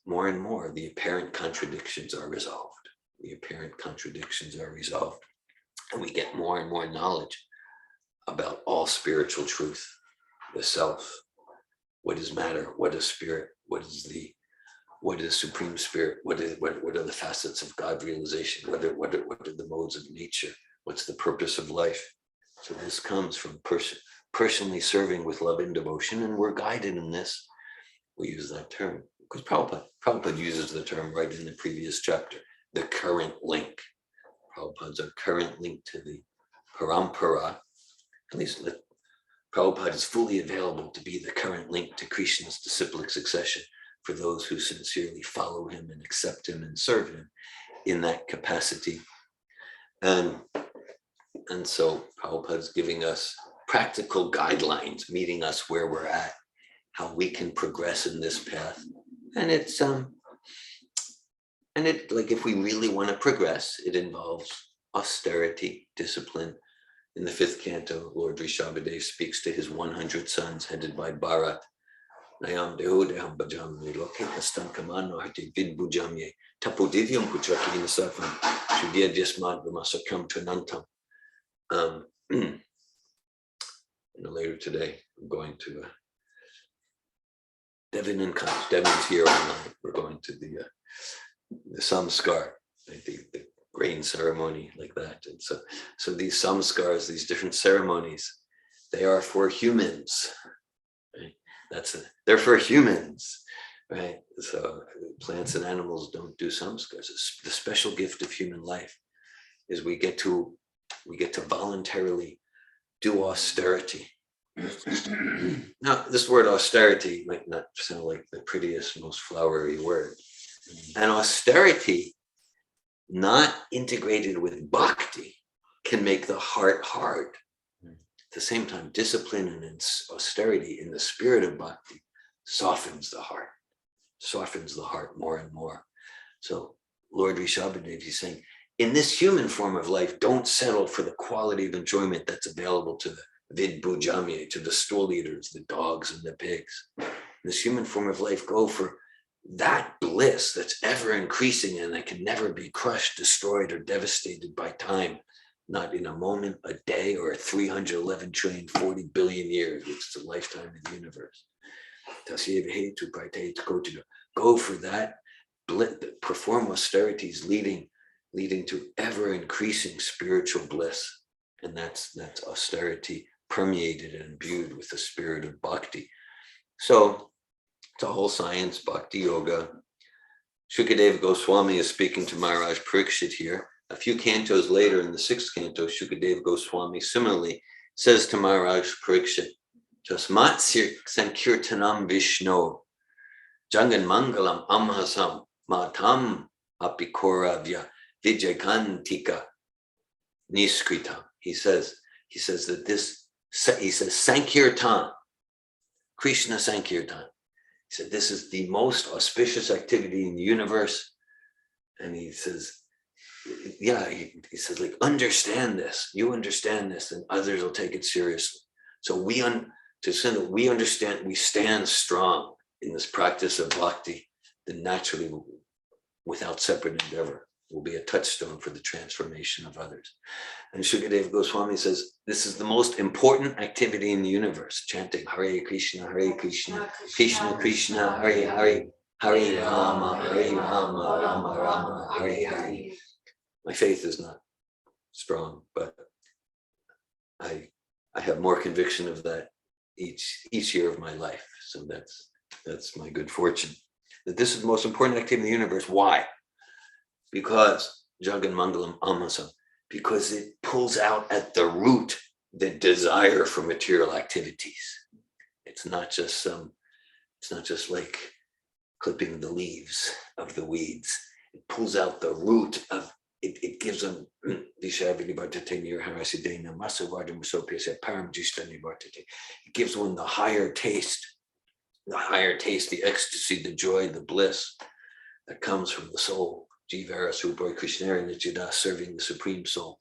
more and more the apparent contradictions are resolved. The apparent contradictions are resolved, and we get more and more knowledge about all spiritual truth, the self, what is matter, what is spirit, what is supreme spirit, what are the facets of God realization, what are the modes of nature, what's the purpose of life. So this comes from personally serving with love and devotion, and we're guided in this. We use that term because Prabhupada uses the term right in the previous chapter, the current link. Prabhupada's a current link to the parampara. At least Prabhupada is fully available to be the current link to Krishna's disciplic succession for those who sincerely follow him and accept him and serve him in that capacity. And so Prabhupada is giving us practical guidelines, meeting us where we're at how we can progress in this path. And it's like if we really want to progress, it involves austerity, discipline. In the 5th canto, Lord Rishabhadev speaks to his 100 sons headed by Bharat. Nayam deho deham bhajam loke astan kamano hati vid bhujamye tapodivyam putraki nasafam shudya jasmad vimasakam tranantam. Later today, I'm going to Devin and Kant. Devin's here online. We're going to the samskar, right? The grain ceremony like that. And so these samskars, these different ceremonies, they are for humans. Right? They're for humans, right? So plants and animals don't do samskars. The special gift of human life is we get to voluntarily do austerity. Now, this word austerity might not sound like the prettiest, most flowery word. And austerity, not integrated with bhakti, can make the heart hard. At the same time, discipline and austerity in the spirit of bhakti softens the heart more and more. So Lord Rishabhadev, he's saying, in this human form of life, don't settle for the quality of enjoyment that's available to the vid bhujamye, to the stool eaters, the dogs and the pigs. In this human form of life, go for that bliss that's ever increasing and that can never be crushed, destroyed, or devastated by time, not in a moment, a day, or 311 trillion, 40 billion years, which is the lifetime of the universe. Go for that, perform austerities leading to ever increasing spiritual bliss. And that's austerity permeated and imbued with the spirit of bhakti. So it's a whole science, bhakti yoga. Shukadeva Goswami is speaking to Maharaj Parikshit here. A few cantos later, in the 6th canto, Shukadeva Goswami similarly says to Maharaj Parikshit, Jasmat Sankirtanam Vishno, Jangan Mangalam Amhasam, Matam Apikoravya Vijayantika Niskritam. He says that he says Sankirtan, Krishna Sankirtan. He said, this is the most auspicious activity in the universe. And he says, yeah, he says, like, understand this. You understand this, and others will take it seriously. So we understand, we stand strong in this practice of bhakti, then naturally, without separate endeavor, will be a touchstone for the transformation of others. And Shukadeva Goswami says, this is the most important activity in the universe, chanting Hare Krishna, Krishna Krishna, Hare Hare, Hare Rama, Rama Rama, Hare Hare. My faith is not strong, but I have more conviction of that each year of my life. So that's my good fortune. That this is the most important activity in the universe. Why? Because Jagan Mangalam Amhasam, because it pulls out at the root the desire for material activities. It's not just like clipping the leaves of the weeds. It pulls out the root of it. It gives them it gives one the higher taste, the ecstasy, the joy, the bliss that comes from the soul. Jivara Subhoi Krishnari Nityada, serving the Supreme Soul.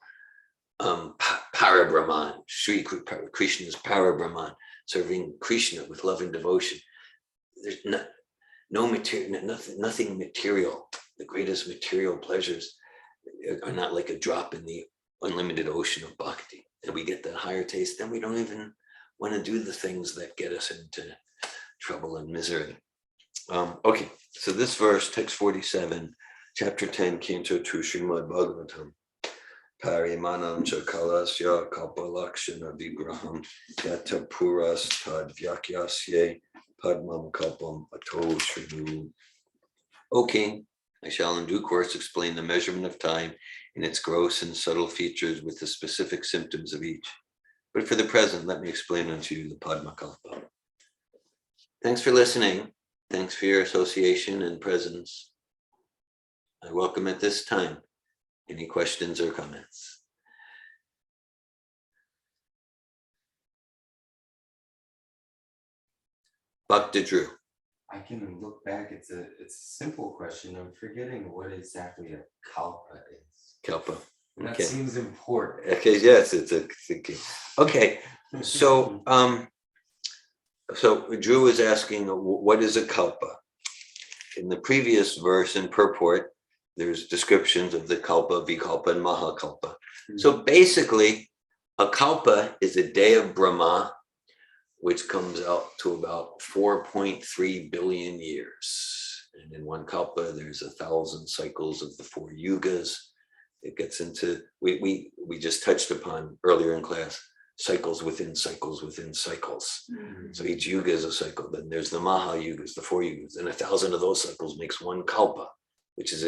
Parabrahman, Sri Krishna's Parabrahman, serving Krishna with love and devotion. There's nothing material. The greatest material pleasures are not like a drop in the unlimited ocean of bhakti. And we get that higher taste, then we don't even want to do the things that get us into trouble and misery. Okay, so this verse, text 47, chapter 10, Canto 2, Srimad Bhagavatam. Parimanam chakalasya kalpalakshana vigraham yata puras tad vyakyasye padmam kalpam ato shrinu. O King, I shall in due course explain the measurement of time in its gross and subtle features with the specific symptoms of each. But for the present, let me explain unto you the Padma Kalpa. Thanks for listening. Thanks for your association and presence. I welcome at this time any questions or comments. Bhakta Drew. I can look back. It's a simple question. I'm forgetting what exactly a kalpa is. Kalpa. That Okay. seems important. Okay, yes, it's a okay. So so Drew is asking, what is a kalpa? In the previous verse in purport, there's descriptions of the kalpa, vikalpa, and mahakalpa. So basically, a kalpa is a day of Brahma, which comes out to about 4.3 billion years. And in one kalpa, there's 1,000 cycles of the 4 yugas. It gets into, we just touched upon earlier in class, cycles within cycles within cycles. So each yuga is a cycle. Then there's the maha yugas, the 4 yugas, and 1,000 of those cycles makes one kalpa, which is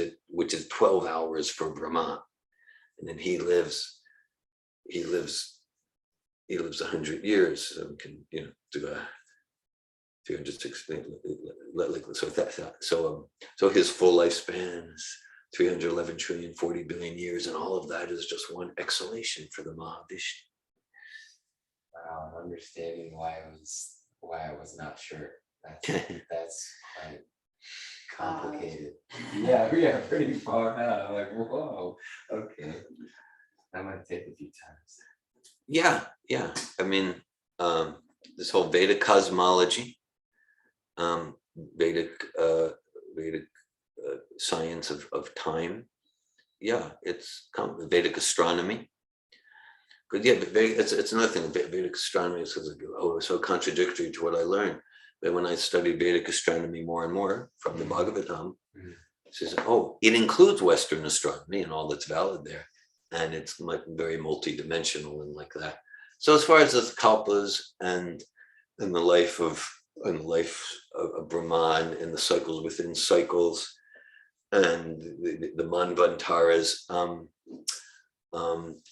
12 hours for Brahma. And then he lives 100 years. So we can, do a 360, so his full lifespan is 311 trillion, 40 billion years, and all of that is just one exhalation for the Mahavishnu. Wow, I'm understanding why I was not sure. That's quite complicated. Yeah, pretty far out. I'm like, whoa, okay. That might take a few times. Yeah. I mean, this whole Vedic cosmology, Vedic science of time. Yeah, it's Vedic astronomy. But yeah, it's another thing. Vedic astronomy is so contradictory to what I learned. But when I studied Vedic astronomy more and more from the Bhagavatam, it says, it includes Western astronomy and all that's valid there. And it's very multidimensional and like that. So as far as the kalpas and the life of Brahman and the cycles within cycles and the manvantaras,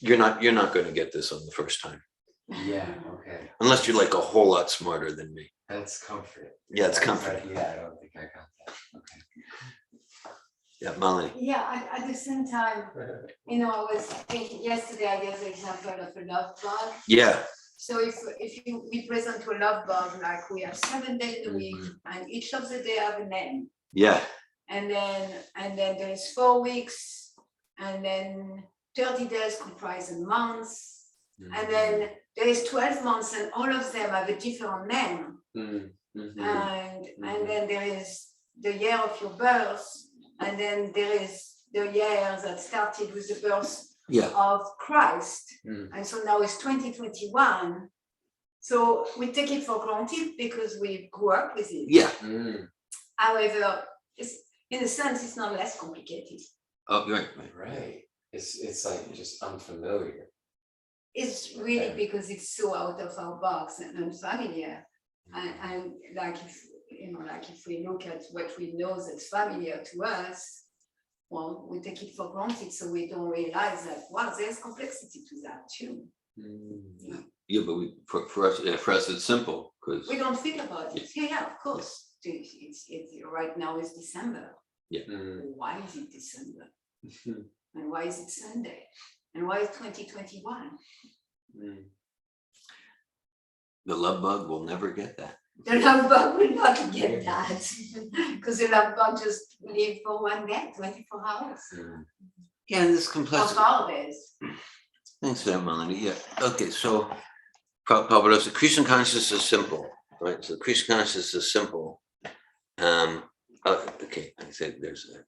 you're not going to get this on the first time. Yeah, okay. Unless you're like a whole lot smarter than me. That's comforting. Yeah, it's comforting. Yeah, I don't think I got that. Okay. Yeah, Malini. Yeah, at the same time, I was thinking yesterday, I gave the example of a love bug. Yeah. So if you be present to a love bug, like we have 7 days in a week, and each of the day have a name. Yeah. And then there is 4 weeks, and then 30 days comprise a month, and then there is 12 months, and all of them have a different name. And then there is the year of your birth, and then there is the year that started with the birth of Christ. And so now it's 2021. So we take it for granted because we grew up with it. Yeah. However, in a sense, it's not less complicated. Oh, right. Right. It's like just unfamiliar. It's really because it's so out of our box and unfamiliar. And like if we look at what we know that's familiar to us, well, we take it for granted, so we don't realize that, wow, there's complexity to that too. Yeah, but for us it's simple because we don't think about it. Yeah, of course. It's right now is December. Yeah. Why is it December? And why is it Sunday? And why is 2021? The love bug will never get that. The love bug will not get that because the love bug just live for 1 day, 24 hours. Yeah, this Of complexity. holidays. Thanks for that, Melanie. Yeah. Okay, so Prabhupada said Krishna consciousness is simple, right? So Krishna consciousness is simple. Okay, I said there's a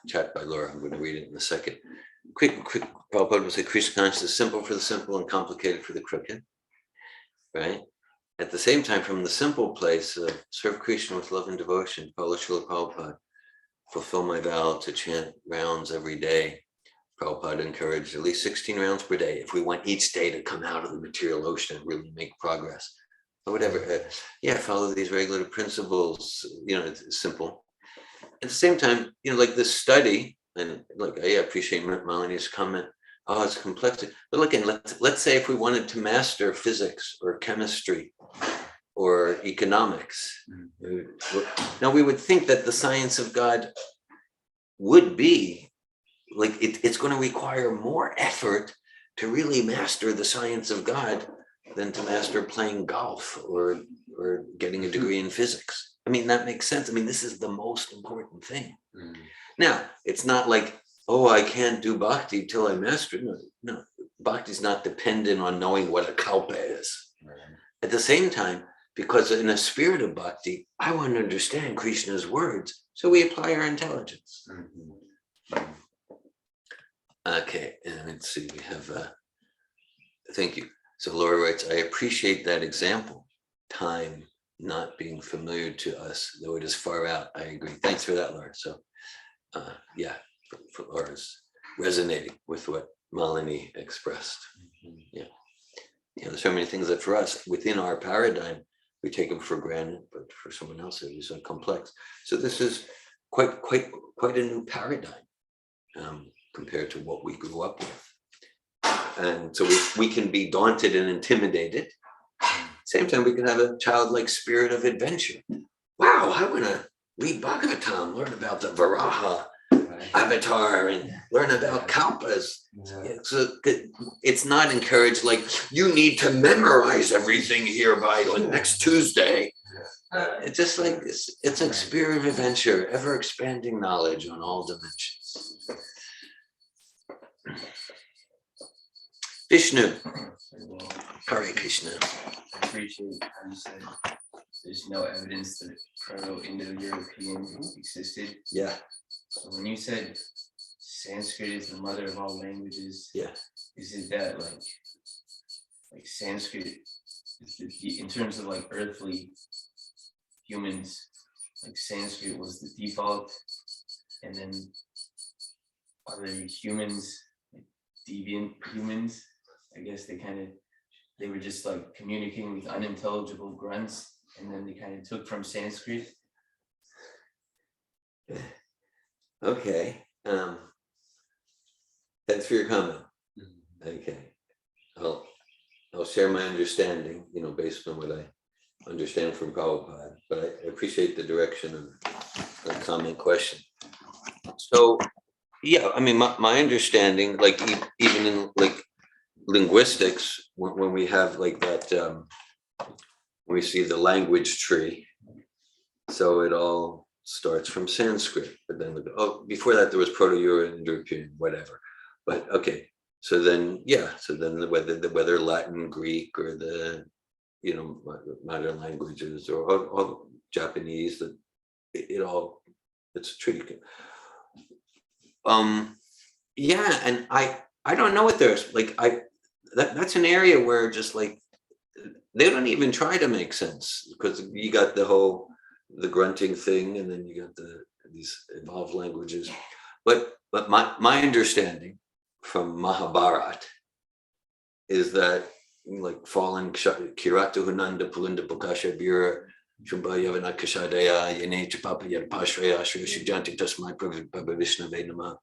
chat by Laura. I'm going to read it in a second. Quick. Prabhupada would say Krishna consciousness is simple for the simple and complicated for the crooked, right? At the same time, from the simple place of serve Krishna with love and devotion, follow Srila Prabhupada, fulfill my vow to chant rounds every day. Prabhupada encouraged at least 16 rounds per day if we want each day to come out of the material ocean and really make progress. Or whatever. Follow these regulative principles. It's simple. At the same time, like this study, and like I appreciate Malini's comment. Oh, it's complex. But look, let's say if we wanted to master physics or chemistry or economics, now we would think that the science of God would be like it's going to require more effort to really master the science of God than to master playing golf or getting a degree in physics. I mean, that makes sense. I mean, this is the most important thing. Now, it's not like, oh, I can't do bhakti till I master it. No, bhakti's not dependent on knowing what a kalpa is. At the same time, because in a spirit of bhakti, I want to understand Krishna's words, so we apply our intelligence. Okay, and let's see, we have, thank you. So Laura writes, I appreciate that example. Time not being familiar to us, though it is far out. I agree. Thanks for that, Laura. So yeah, for Laura's resonating with what Malini expressed. Yeah. There's so many things that for us within our paradigm, we take them for granted, but for someone else, it is so complex. So this is quite a new paradigm compared to what we grew up with. And so we can be daunted and intimidated. Same time, we can have a childlike spirit of adventure. Wow, I want to read Bhagavatam, learn about the Varaha avatar, and learn about Kalpas. It's not encouraged like, you need to memorize everything here by next Tuesday. It's just like, it's a spirit of adventure, ever expanding knowledge on all dimensions. Vishnu. Hare Krishna. I appreciate how you said there's no evidence that Proto-Indo-European existed. Yeah. So when you said Sanskrit is the mother of all languages, Yeah. is it that like Sanskrit is in terms of like earthly humans, like Sanskrit was the default, and then other humans, like deviant humans, I guess they were just like communicating with unintelligible grunts, and then they kind of took from Sanskrit. Okay. Thanks for your comment. Okay. I'll share my understanding, based on what I understand from Prabhupada, but I appreciate the direction of the comment question. So, yeah, I mean, my understanding, like even in like linguistics, when we have like that, we see the language tree, so it all starts from Sanskrit, but then before that there was Proto-Indo-European, whatever. But okay, so then whether Latin, Greek, or the modern languages, or Japanese, that it's a tree. Yeah, and I don't know what there's like. That's an area where just like they don't even try to make sense, because you got the grunting thing, and then you got these evolved languages. But my understanding from Mahabharata is that like fallen Kiratu Hunanda Pulinda Bukasha Bira Shumba Yavana Kashadaya Yene Chapapa Yadpashraya Shri Shujanti Tasmai Prabhu Vishnu Vedama.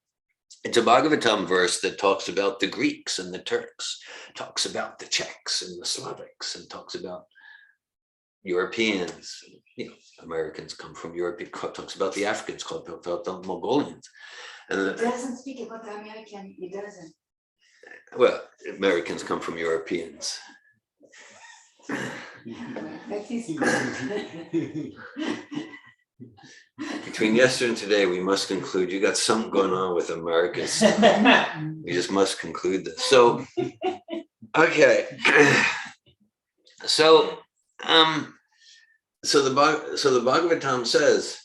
It's a Bhagavatam verse that talks about the Greeks and the Turks, talks about the Czechs and the Slavics, and talks about Europeans. Americans come from Europe. It talks about the Africans, about the Mongolians. And It doesn't speak about the American, it doesn't. Well, Americans come from Europeans. That is Between yesterday and today, we must conclude you got something going on with Americans. We just must conclude this. So, okay. So the Bhagavatam says,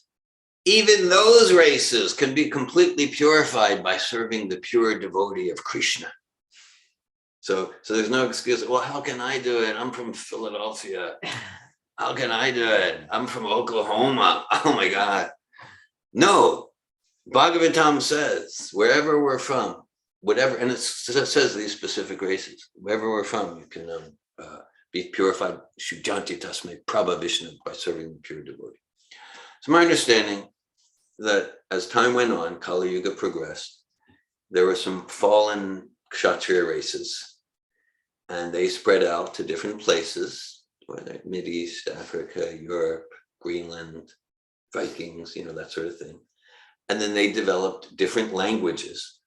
even those races can be completely purified by serving the pure devotee of Krishna. So there's no excuse. Well, how can I do it? I'm from Philadelphia. How can I do it? I'm from Oklahoma. Oh my God. No, Bhagavatam says, wherever we're from, whatever, and it says these specific races, wherever we're from, you can be purified, Shujanti Tasme Prabha Vishnu, by serving the pure devotee. So my understanding that as time went on, Kali Yuga progressed, there were some fallen Kshatriya races, and they spread out to different places, whether Mideast, Africa, Europe, Greenland, Vikings, that sort of thing. And then they developed different languages.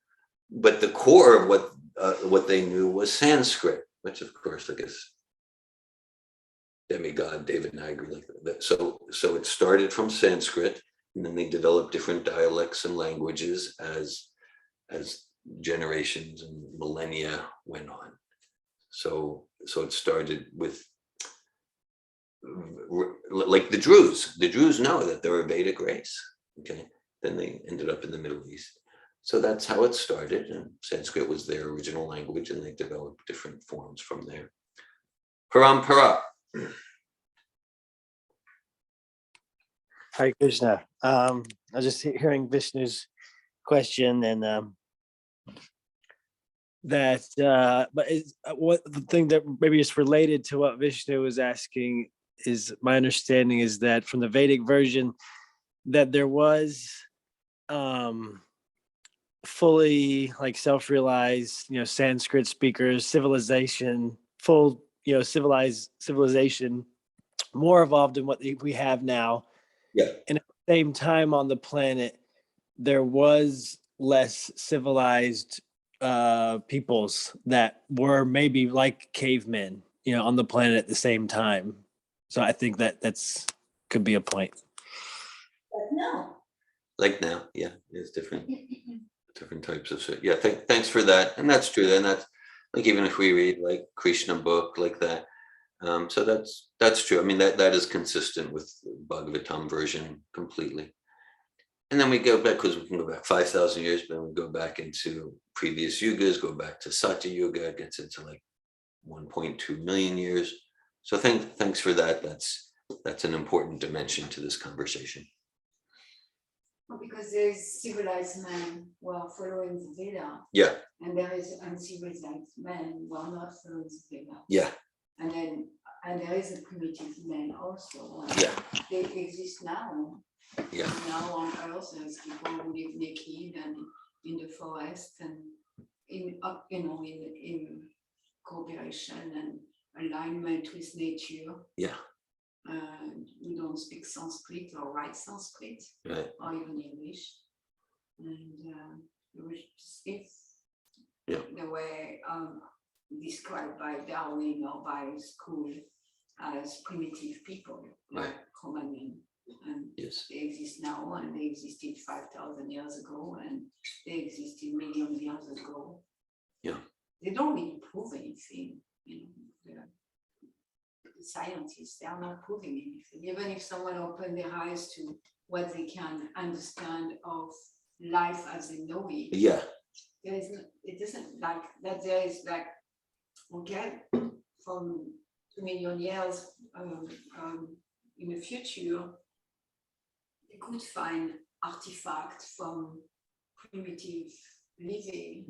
But the core of what they knew was Sanskrit, which of course, I guess, demigod. David and I agree like that. So it started from Sanskrit, and then they developed different dialects and languages as generations and millennia went on. So it started with like the Druze. The Druze know that they're a Vedic race. Okay, then they ended up in the Middle East. So that's how it started, and Sanskrit was their original language, and they developed different forms from there. Parampara. Hare Krishna. I was just hearing Vishnu's question, and but what the thing that maybe is related to what Vishnu was asking is, my understanding is that from the Vedic version, that there was fully like self-realized, Sanskrit speakers, civilization, full, civilization, more evolved than what we have now. Yeah. And at the same time on the planet, there was less civilized peoples that were maybe like cavemen, on the planet at the same time. So I think that's could be a point. But no. Like now, yeah, there's different types of shit. Yeah, thanks for that. And that's true. And that's like, even if we read like Krishna book like that, so that's true. I mean, that is consistent with Bhagavatam version completely. And then we go back, because we can go back 5,000 years, but then we go back into previous yugas, go back to Satya Yuga, it gets into like 1.2 million years. So thanks for that. That's an important dimension to this conversation. Well, because there is civilized men who are following the Veda. Yeah. And there is uncivilized men who are not following the Veda. Yeah. And there is a primitive man also. Yeah. They exist now. Yeah. Now on Earth, there's people who live naked and in the forest and in cooperation and alignment with nature. Yeah. And we don't speak Sanskrit or write Sanskrit, Right. or even English. And we speak the way described by Darwin or by school as primitive people, like Cro-Magnon. And Yes. they exist now, and they existed 5,000 years ago, and they existed millions of years ago. Yeah. They don't really prove anything, the scientists, they are not proving anything. Even if someone opened their eyes to what they can understand of life as they know it, Yeah. it isn't like that. There is like, okay, from 2 million years in the future, they could find artifacts from primitive living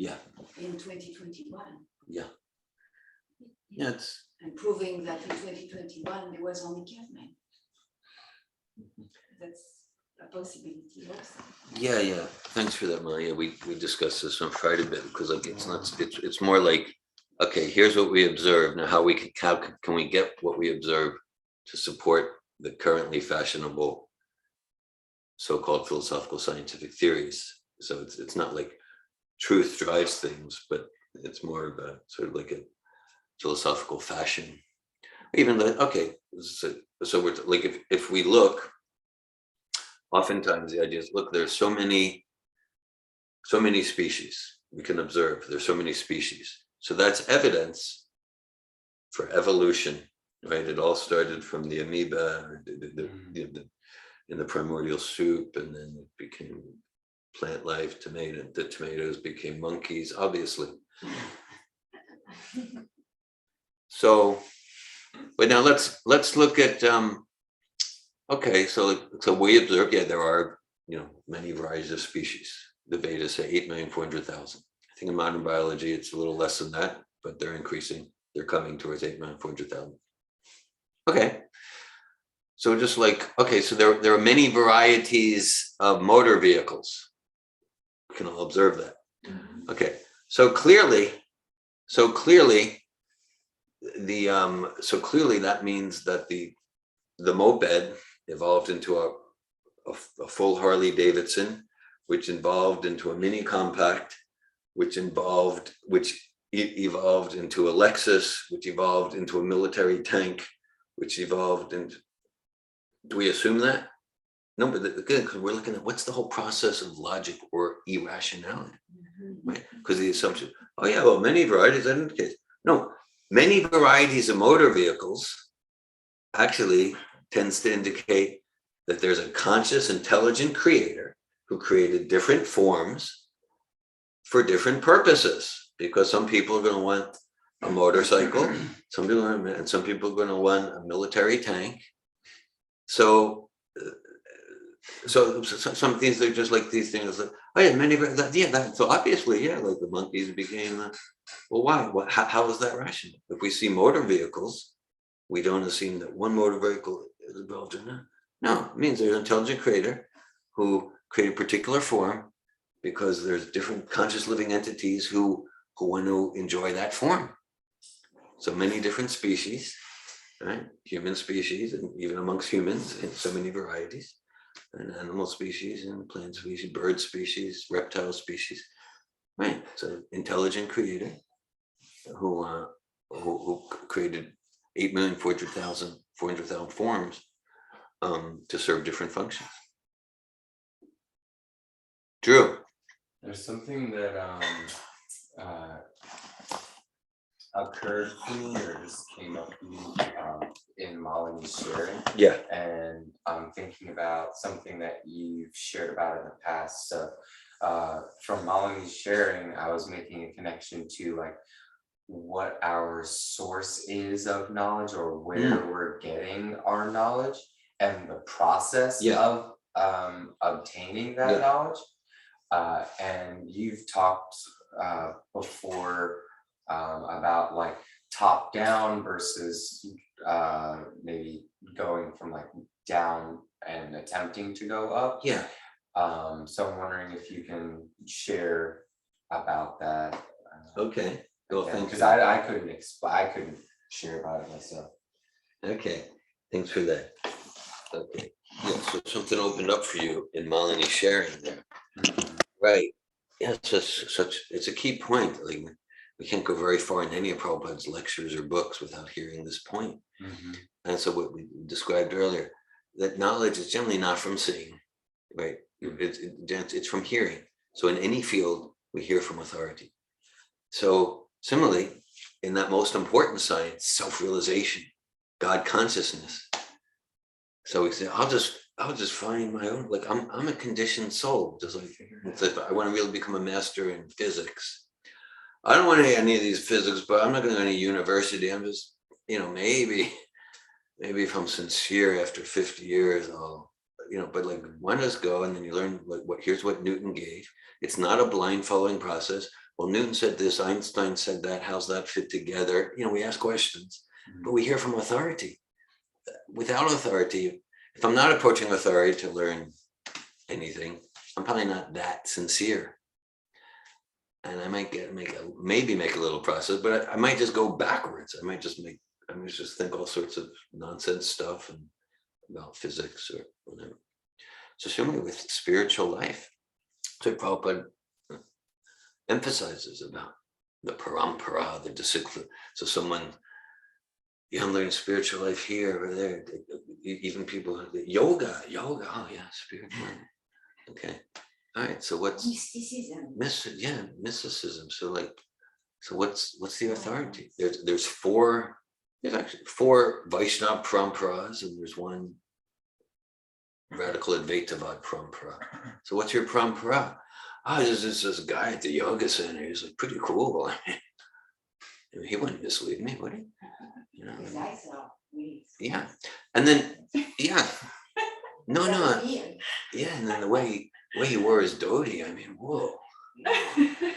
in 2021. Yeah. Yeah, and proving that in 2021 there was only cavemen. That's a possibility also. Yeah. Thanks for that, Maria. We discussed this on Friday a bit, because like it's more like, okay, here's what we observe. Now how can we get what we observe to support the currently fashionable so-called philosophical scientific theories? So it's not like truth drives things, but it's more of a sort of like a philosophical fashion. Even so we're like, if we look, oftentimes the idea is, look, there's so many species we can observe. There's so many species, so that's evidence for evolution, right? It all started from the amoeba, in the primordial soup, and then it became plant life. The tomatoes became monkeys, obviously. So, but now let's look at okay, so we observe, there are many varieties of species. The Vedas say 8,400,000. I think in modern biology it's a little less than that, but they're increasing. They're coming towards 8,400,000. Okay, so just like, okay, so there are many varieties of motor vehicles. We can all observe that. Okay, so clearly that means that the moped evolved into a full Harley Davidson, which evolved into a mini compact, which evolved into a Lexus, which evolved into a military tank, which evolved. And do we assume that? No, but again, because we're looking at what's the whole process of logic or irrationality, right? Because the assumption, oh yeah, well, many varieties, that indicates. No, many varieties of motor vehicles actually tends to indicate that there's a conscious, intelligent creator who created different forms for different purposes. Because some people are going to want a motorcycle, some people and some people are going to want a military tank. So some things are just like these things. Like, oh yeah, many so obviously, yeah, like the monkeys became. Well, why? How is that rational? If we see motor vehicles, we don't assume that one motor vehicle is involved in that. No, it means there's an intelligent creator who created a particular form because there's different conscious living entities who want to enjoy that form. So many different species, right? Human species, and even amongst humans, in so many varieties, and animal species, and plant species, bird species, reptile species, right? So intelligent creator who created 8,400,000 forms to serve different functions. Drew. There's something that occurred to me or just came up to me in Malini's sharing. Yeah. And I'm thinking about something that you've shared about in the past. So from Malini's sharing, I was making a connection to like what our source is of knowledge or where we're getting our knowledge and the process of obtaining that knowledge. And you've talked before about like top down versus maybe going from like down and attempting to go up. Yeah. So I'm wondering if you can share about that. Okay. Well, thanks. Because I couldn't share about it myself. Okay. Thanks for that. Okay. Yeah. So something opened up for you in Malini sharing there. Right. Yeah. It's a key point. Like we can't go very far in any of Prabhupada's lectures or books without hearing this point. And so what we described earlier, that knowledge is generally not from seeing, right? It's from hearing. So in any field, we hear from authority. So similarly, in that most important science, self-realization, God consciousness. So we say, I'll just find my own, like I'm a conditioned soul, just like if I want to really become a master in physics. I don't want any of these physics, but I'm not going to any university. I'm just, maybe if I'm sincere after 50 years, I'll, but like one just go and then you learn here's what Newton gave. It's not a blind following process. Well, Newton said this, Einstein said that, how's that fit together? We ask questions, but we hear from authority. Without authority, if I'm not approaching authority to learn anything, I'm probably not that sincere. And I might maybe make a little process, but I might just go backwards. I might just think all sorts of nonsense stuff and about physics or whatever. So similarly with spiritual life, so Prabhupada emphasizes about the parampara, the discipline. So someone, I'm learning spiritual life here or there. Even people, yoga, oh yeah, spiritual. Okay. All right, so what's mysticism? Mysticism. So what's the authority? There's actually four Vaishnava paramparas, and there's one radical Advaitavad parampara. So what's your parampara? There's this guy at the yoga center. He's like pretty cool. He wouldn't mislead me, would he? His eyes are weird. Yeah, and then no, and then the way he wore his dhoti, I mean, whoa.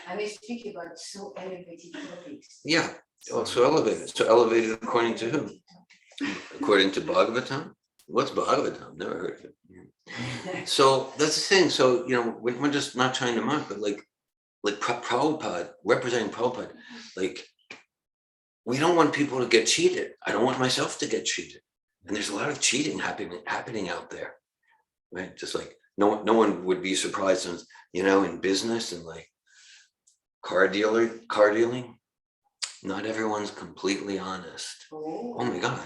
And they speak about so elevated topics. Yeah. Oh, so elevated. So elevated according to whom? According to Bhagavatam? What's Bhagavatam? Never heard of it. So that's the thing. So, we're just not trying to mock, but like Prabhupada, representing Prabhupada, like, we don't want people to get cheated. I don't want myself to get cheated. And there's a lot of cheating happening out there, right? Just like no one would be surprised, in business and like car dealing. Not everyone's completely honest. Oh my God,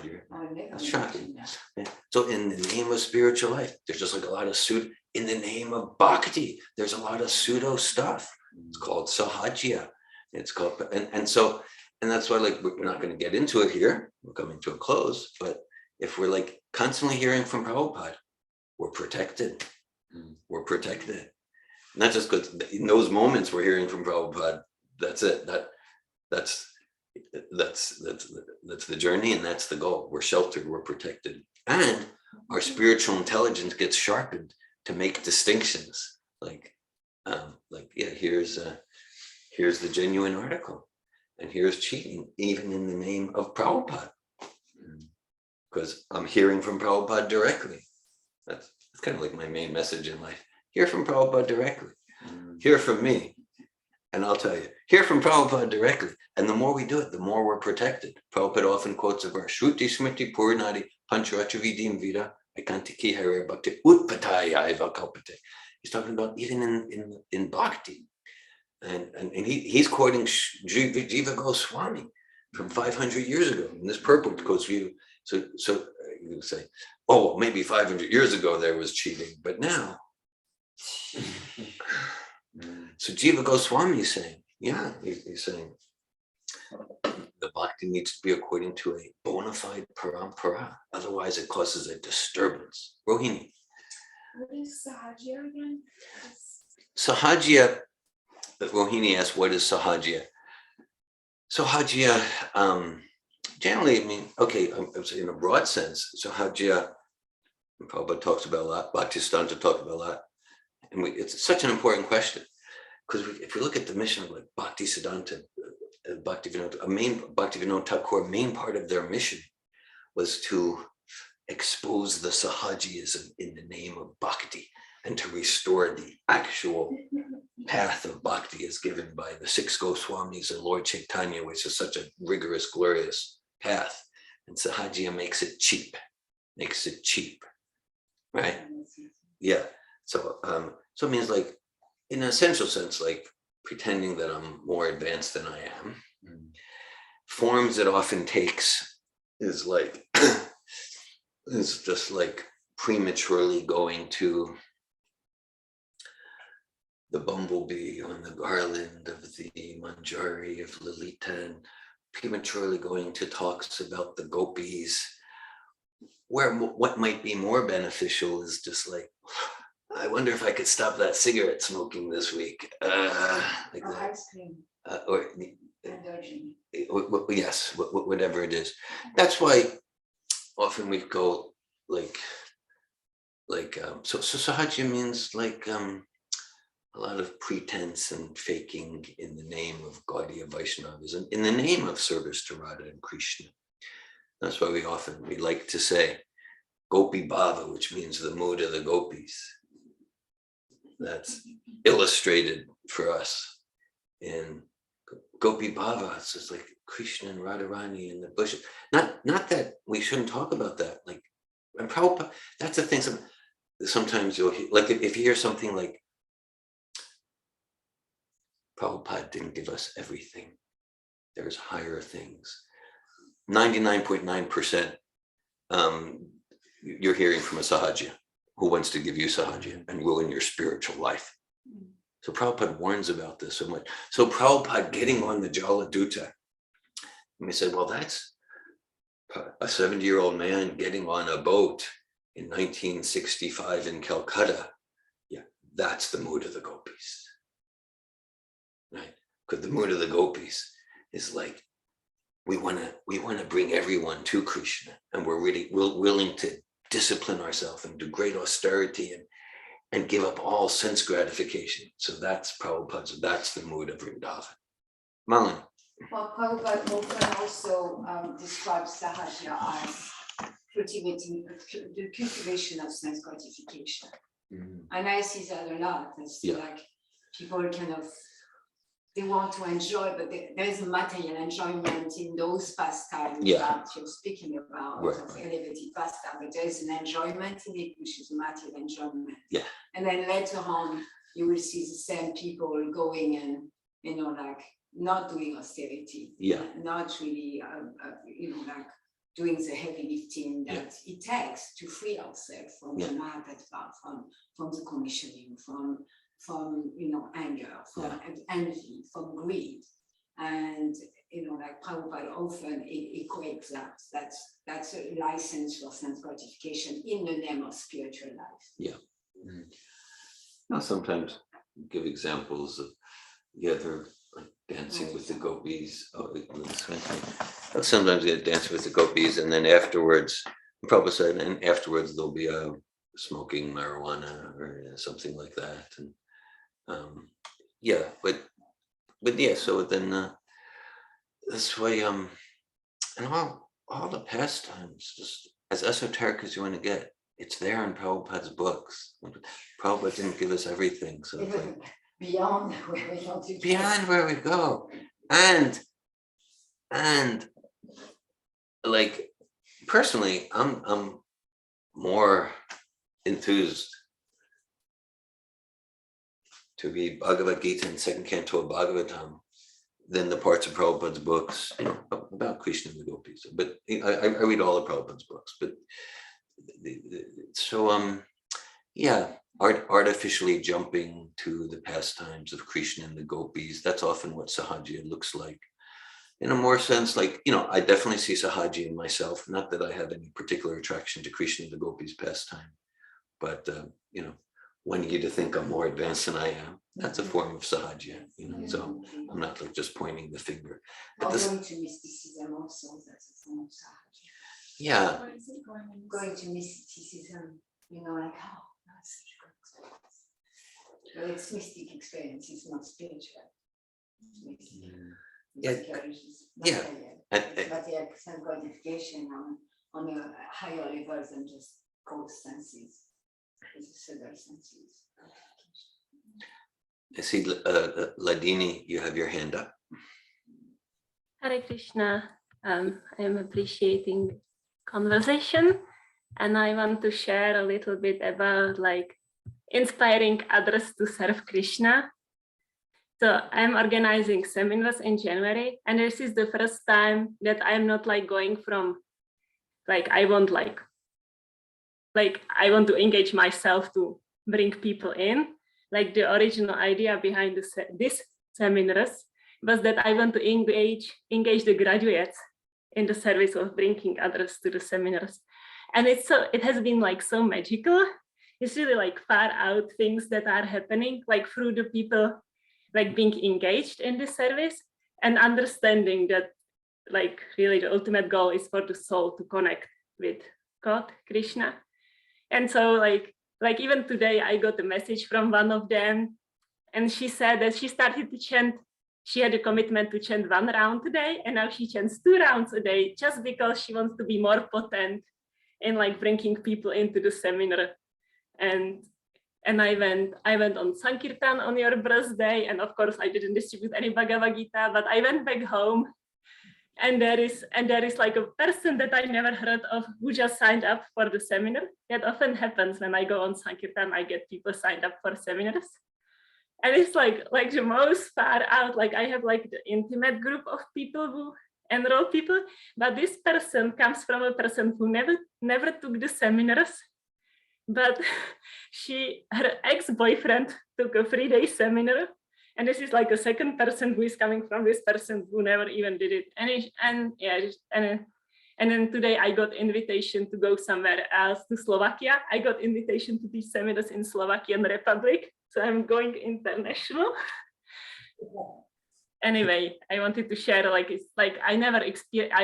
that's shocking. Yeah. So in the name of spiritual life, there's just like a lot of in the name of bhakti, there's a lot of pseudo stuff. It's called Sahajiya. It's called, and that's why, like, we're not going to get into it here. We're coming to a close, but if we're like constantly hearing from Prabhupada, we're protected. We're protected. Not just because in those moments we're hearing from Prabhupada, that's it. That's the journey, and that's the goal. We're sheltered, we're protected, and our spiritual intelligence gets sharpened to make distinctions. Here's the genuine article, and here's cheating, even in the name of Prabhupada, because I'm hearing from Prabhupada directly. That's kind of like my main message in life. Hear from Prabhupada directly. Hear from me. And I'll tell you, hear from Prabhupada directly. And the more we do it, the more we're protected. Prabhupada often quotes a verse, Shruti Smriti Purnadi Pancharacha Vidim Vida Aikantiki Hare Bhakti Utpataya Eva Kalpate. He's talking about even in Bhakti. And he's quoting Jiva Goswami from 500 years ago in this purport goes view. So you say, oh, maybe 500 years ago there was cheating, but now. So Jiva Goswami is saying, he's saying the bhakti needs to be according to a bona fide parampara, otherwise it causes a disturbance. Rohini. What is Sahajiya again? Sahajiya, Rohini asked, what is Sahajiya? Sahajiya, generally, I mean, okay, in a broad sense, Sahajiya, Prabhupada talks about a lot, Bhaktisiddhanta talks about a lot, and it's such an important question. Because if we look at the mission of like Bhaktisiddhanta, Bhaktivinoda Thakur, main part of their mission was to expose the Sahajiyism in the name of bhakti and to restore the actual path of bhakti as given by the 6 Goswamis and Lord Chaitanya, which is such a rigorous, glorious path. And Sahajiya makes it cheap, right? Yeah. So it means like, in an essential sense, like pretending that I'm more advanced than I am. Forms it often takes is like, is just like prematurely going to the bumblebee on the garland of the Manjari of Lalita, and prematurely going to talks about the gopis, where what might be more beneficial is just like, I wonder if I could stop that cigarette smoking this week. Like that. Ice cream. Yes, whatever it is. That's why often we go so Sahajiya means like a lot of pretense and faking in the name of Gaudiya Vaishnavism, in the name of service to Radha and Krishna. That's why we like to say Gopi Bhava, which means the mood of the gopis. That's illustrated for us in Gopi Bhava. It's just like Krishna and Radharani in the bushes. Not that we shouldn't talk about that. Like, and Prabhupada, that's the thing. Sometimes you'll hear, like if you hear something like, Prabhupada didn't give us everything. There's higher things. 99.9% you're hearing from a Sahajiya who wants to give you Sahajiya and ruin your spiritual life. So Prabhupada warns about this so much. So Prabhupada getting on the Jaladuta, and we said, well, that's a 70-year-old man getting on a boat in 1965 in Calcutta. Yeah, that's the mood of the gopis, right? Because the mood of the gopis is like, we want to bring everyone to Krishna, and we're willing to discipline ourselves and do great austerity and give up all sense gratification. So that's Prabhupada's, that's the mood of Vrindavan. Malin. Well, Prabhupada often also describes Sahajiya as cultivating the cultivation of sense gratification. And I see that a lot. It's like people kind of, they want to enjoy, but there is a material enjoyment in those pastimes that you're speaking about, of elevated pastime, but there is an enjoyment in it, which is material enjoyment. And then later on, you will see the same people going and, like not doing austerity. Yeah. Not really, like doing the heavy lifting that it takes to free ourselves from the Mahatma, from the conditioning, from anger, from envy, from greed. And like Prabhupada often equates that. That's a license for sense gratification in the name of spiritual life. Yeah. Now sometimes give examples of they're like dancing with the gopis. Sometimes they dance with the gopis, and then afterwards, Prabhupada said, and afterwards there'll be a smoking marijuana or something like that. And but yeah. So then that's why and all the pastimes, just as esoteric as you want to get, it's there in Prabhupada's books. Prabhupada didn't give us everything, so it's like beyond where we want to go. Beyond where we go, and like personally, I'm more enthused to read Bhagavad Gita and second canto of Bhagavatam than the parts of Prabhupada's books, about Krishna and the gopis. But I read all of Prabhupada's books. But artificially jumping to the pastimes of Krishna and the gopis, that's often what Sahajiya looks like. In a more sense, like, I definitely see Sahajiya in myself. Not that I have any particular attraction to Krishna and the gopis pastime, but wanting you to think I'm more advanced than I am, that's a form of Sahajiya, so I'm not like just pointing the finger. But going to mysticism also, that's a form of Sahajiya. Yeah. Going to mysticism, like, that's such a good experience. But it's mystic experience, it's not spiritual. It's material sense gratification on a higher level than just gross senses. It's subtle senses. I see, Ladini, you have your hand up. Hare Krishna. I am appreciating conversation, and I want to share a little bit about like inspiring others to serve Krishna. So I'm organizing seminars in January, and this is the first time that I'm not like going from like I want to engage myself to bring people in. Like the original idea behind this seminars was that I want to engage the graduates in the service of bringing others to the seminars. And it has been like so magical. It's really like far out things that are happening, like through the people like being engaged in this service and understanding that like really the ultimate goal is for the soul to connect with God, Krishna. And so like even today I got a message from one of them, and she said that she started to chant. She had a commitment to chant 1 round a day, and now she chants 2 rounds a day just because she wants to be more potent in like bringing people into the seminar. And I went on Sankirtan on your birthday, and of course I didn't distribute any Bhagavad Gita, but I went back home, and there is like a person that I never heard of who just signed up for the seminar. That often happens when I go on Sankirtan. I get people signed up for seminars, and it's like the most far out. Like I have like the intimate group of people who enroll people, but this person comes from a person who never took the seminars. But her ex-boyfriend took a 3-day seminar, and this is like a second person who is coming from this person who never even did it. And then today I got invitation to go somewhere else, to Slovakia. I got invitation to these seminars in Slovakian Republic, so I'm going international. Anyway, I wanted to share, like, it's like I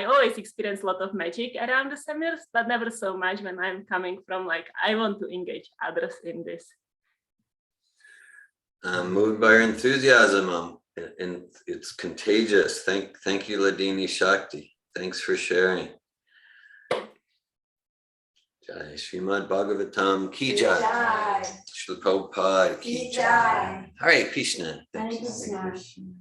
always experience a lot of magic around the seminars, but never so much when I'm coming from like, I want to engage others in this. I'm moved by your enthusiasm, and it's contagious. Thank you, Ladini Shakti. Thanks for sharing. Jai Srimad Bhagavatam ki jai. Srila Prabhupada ki jai. Hare Krishna. Thank you.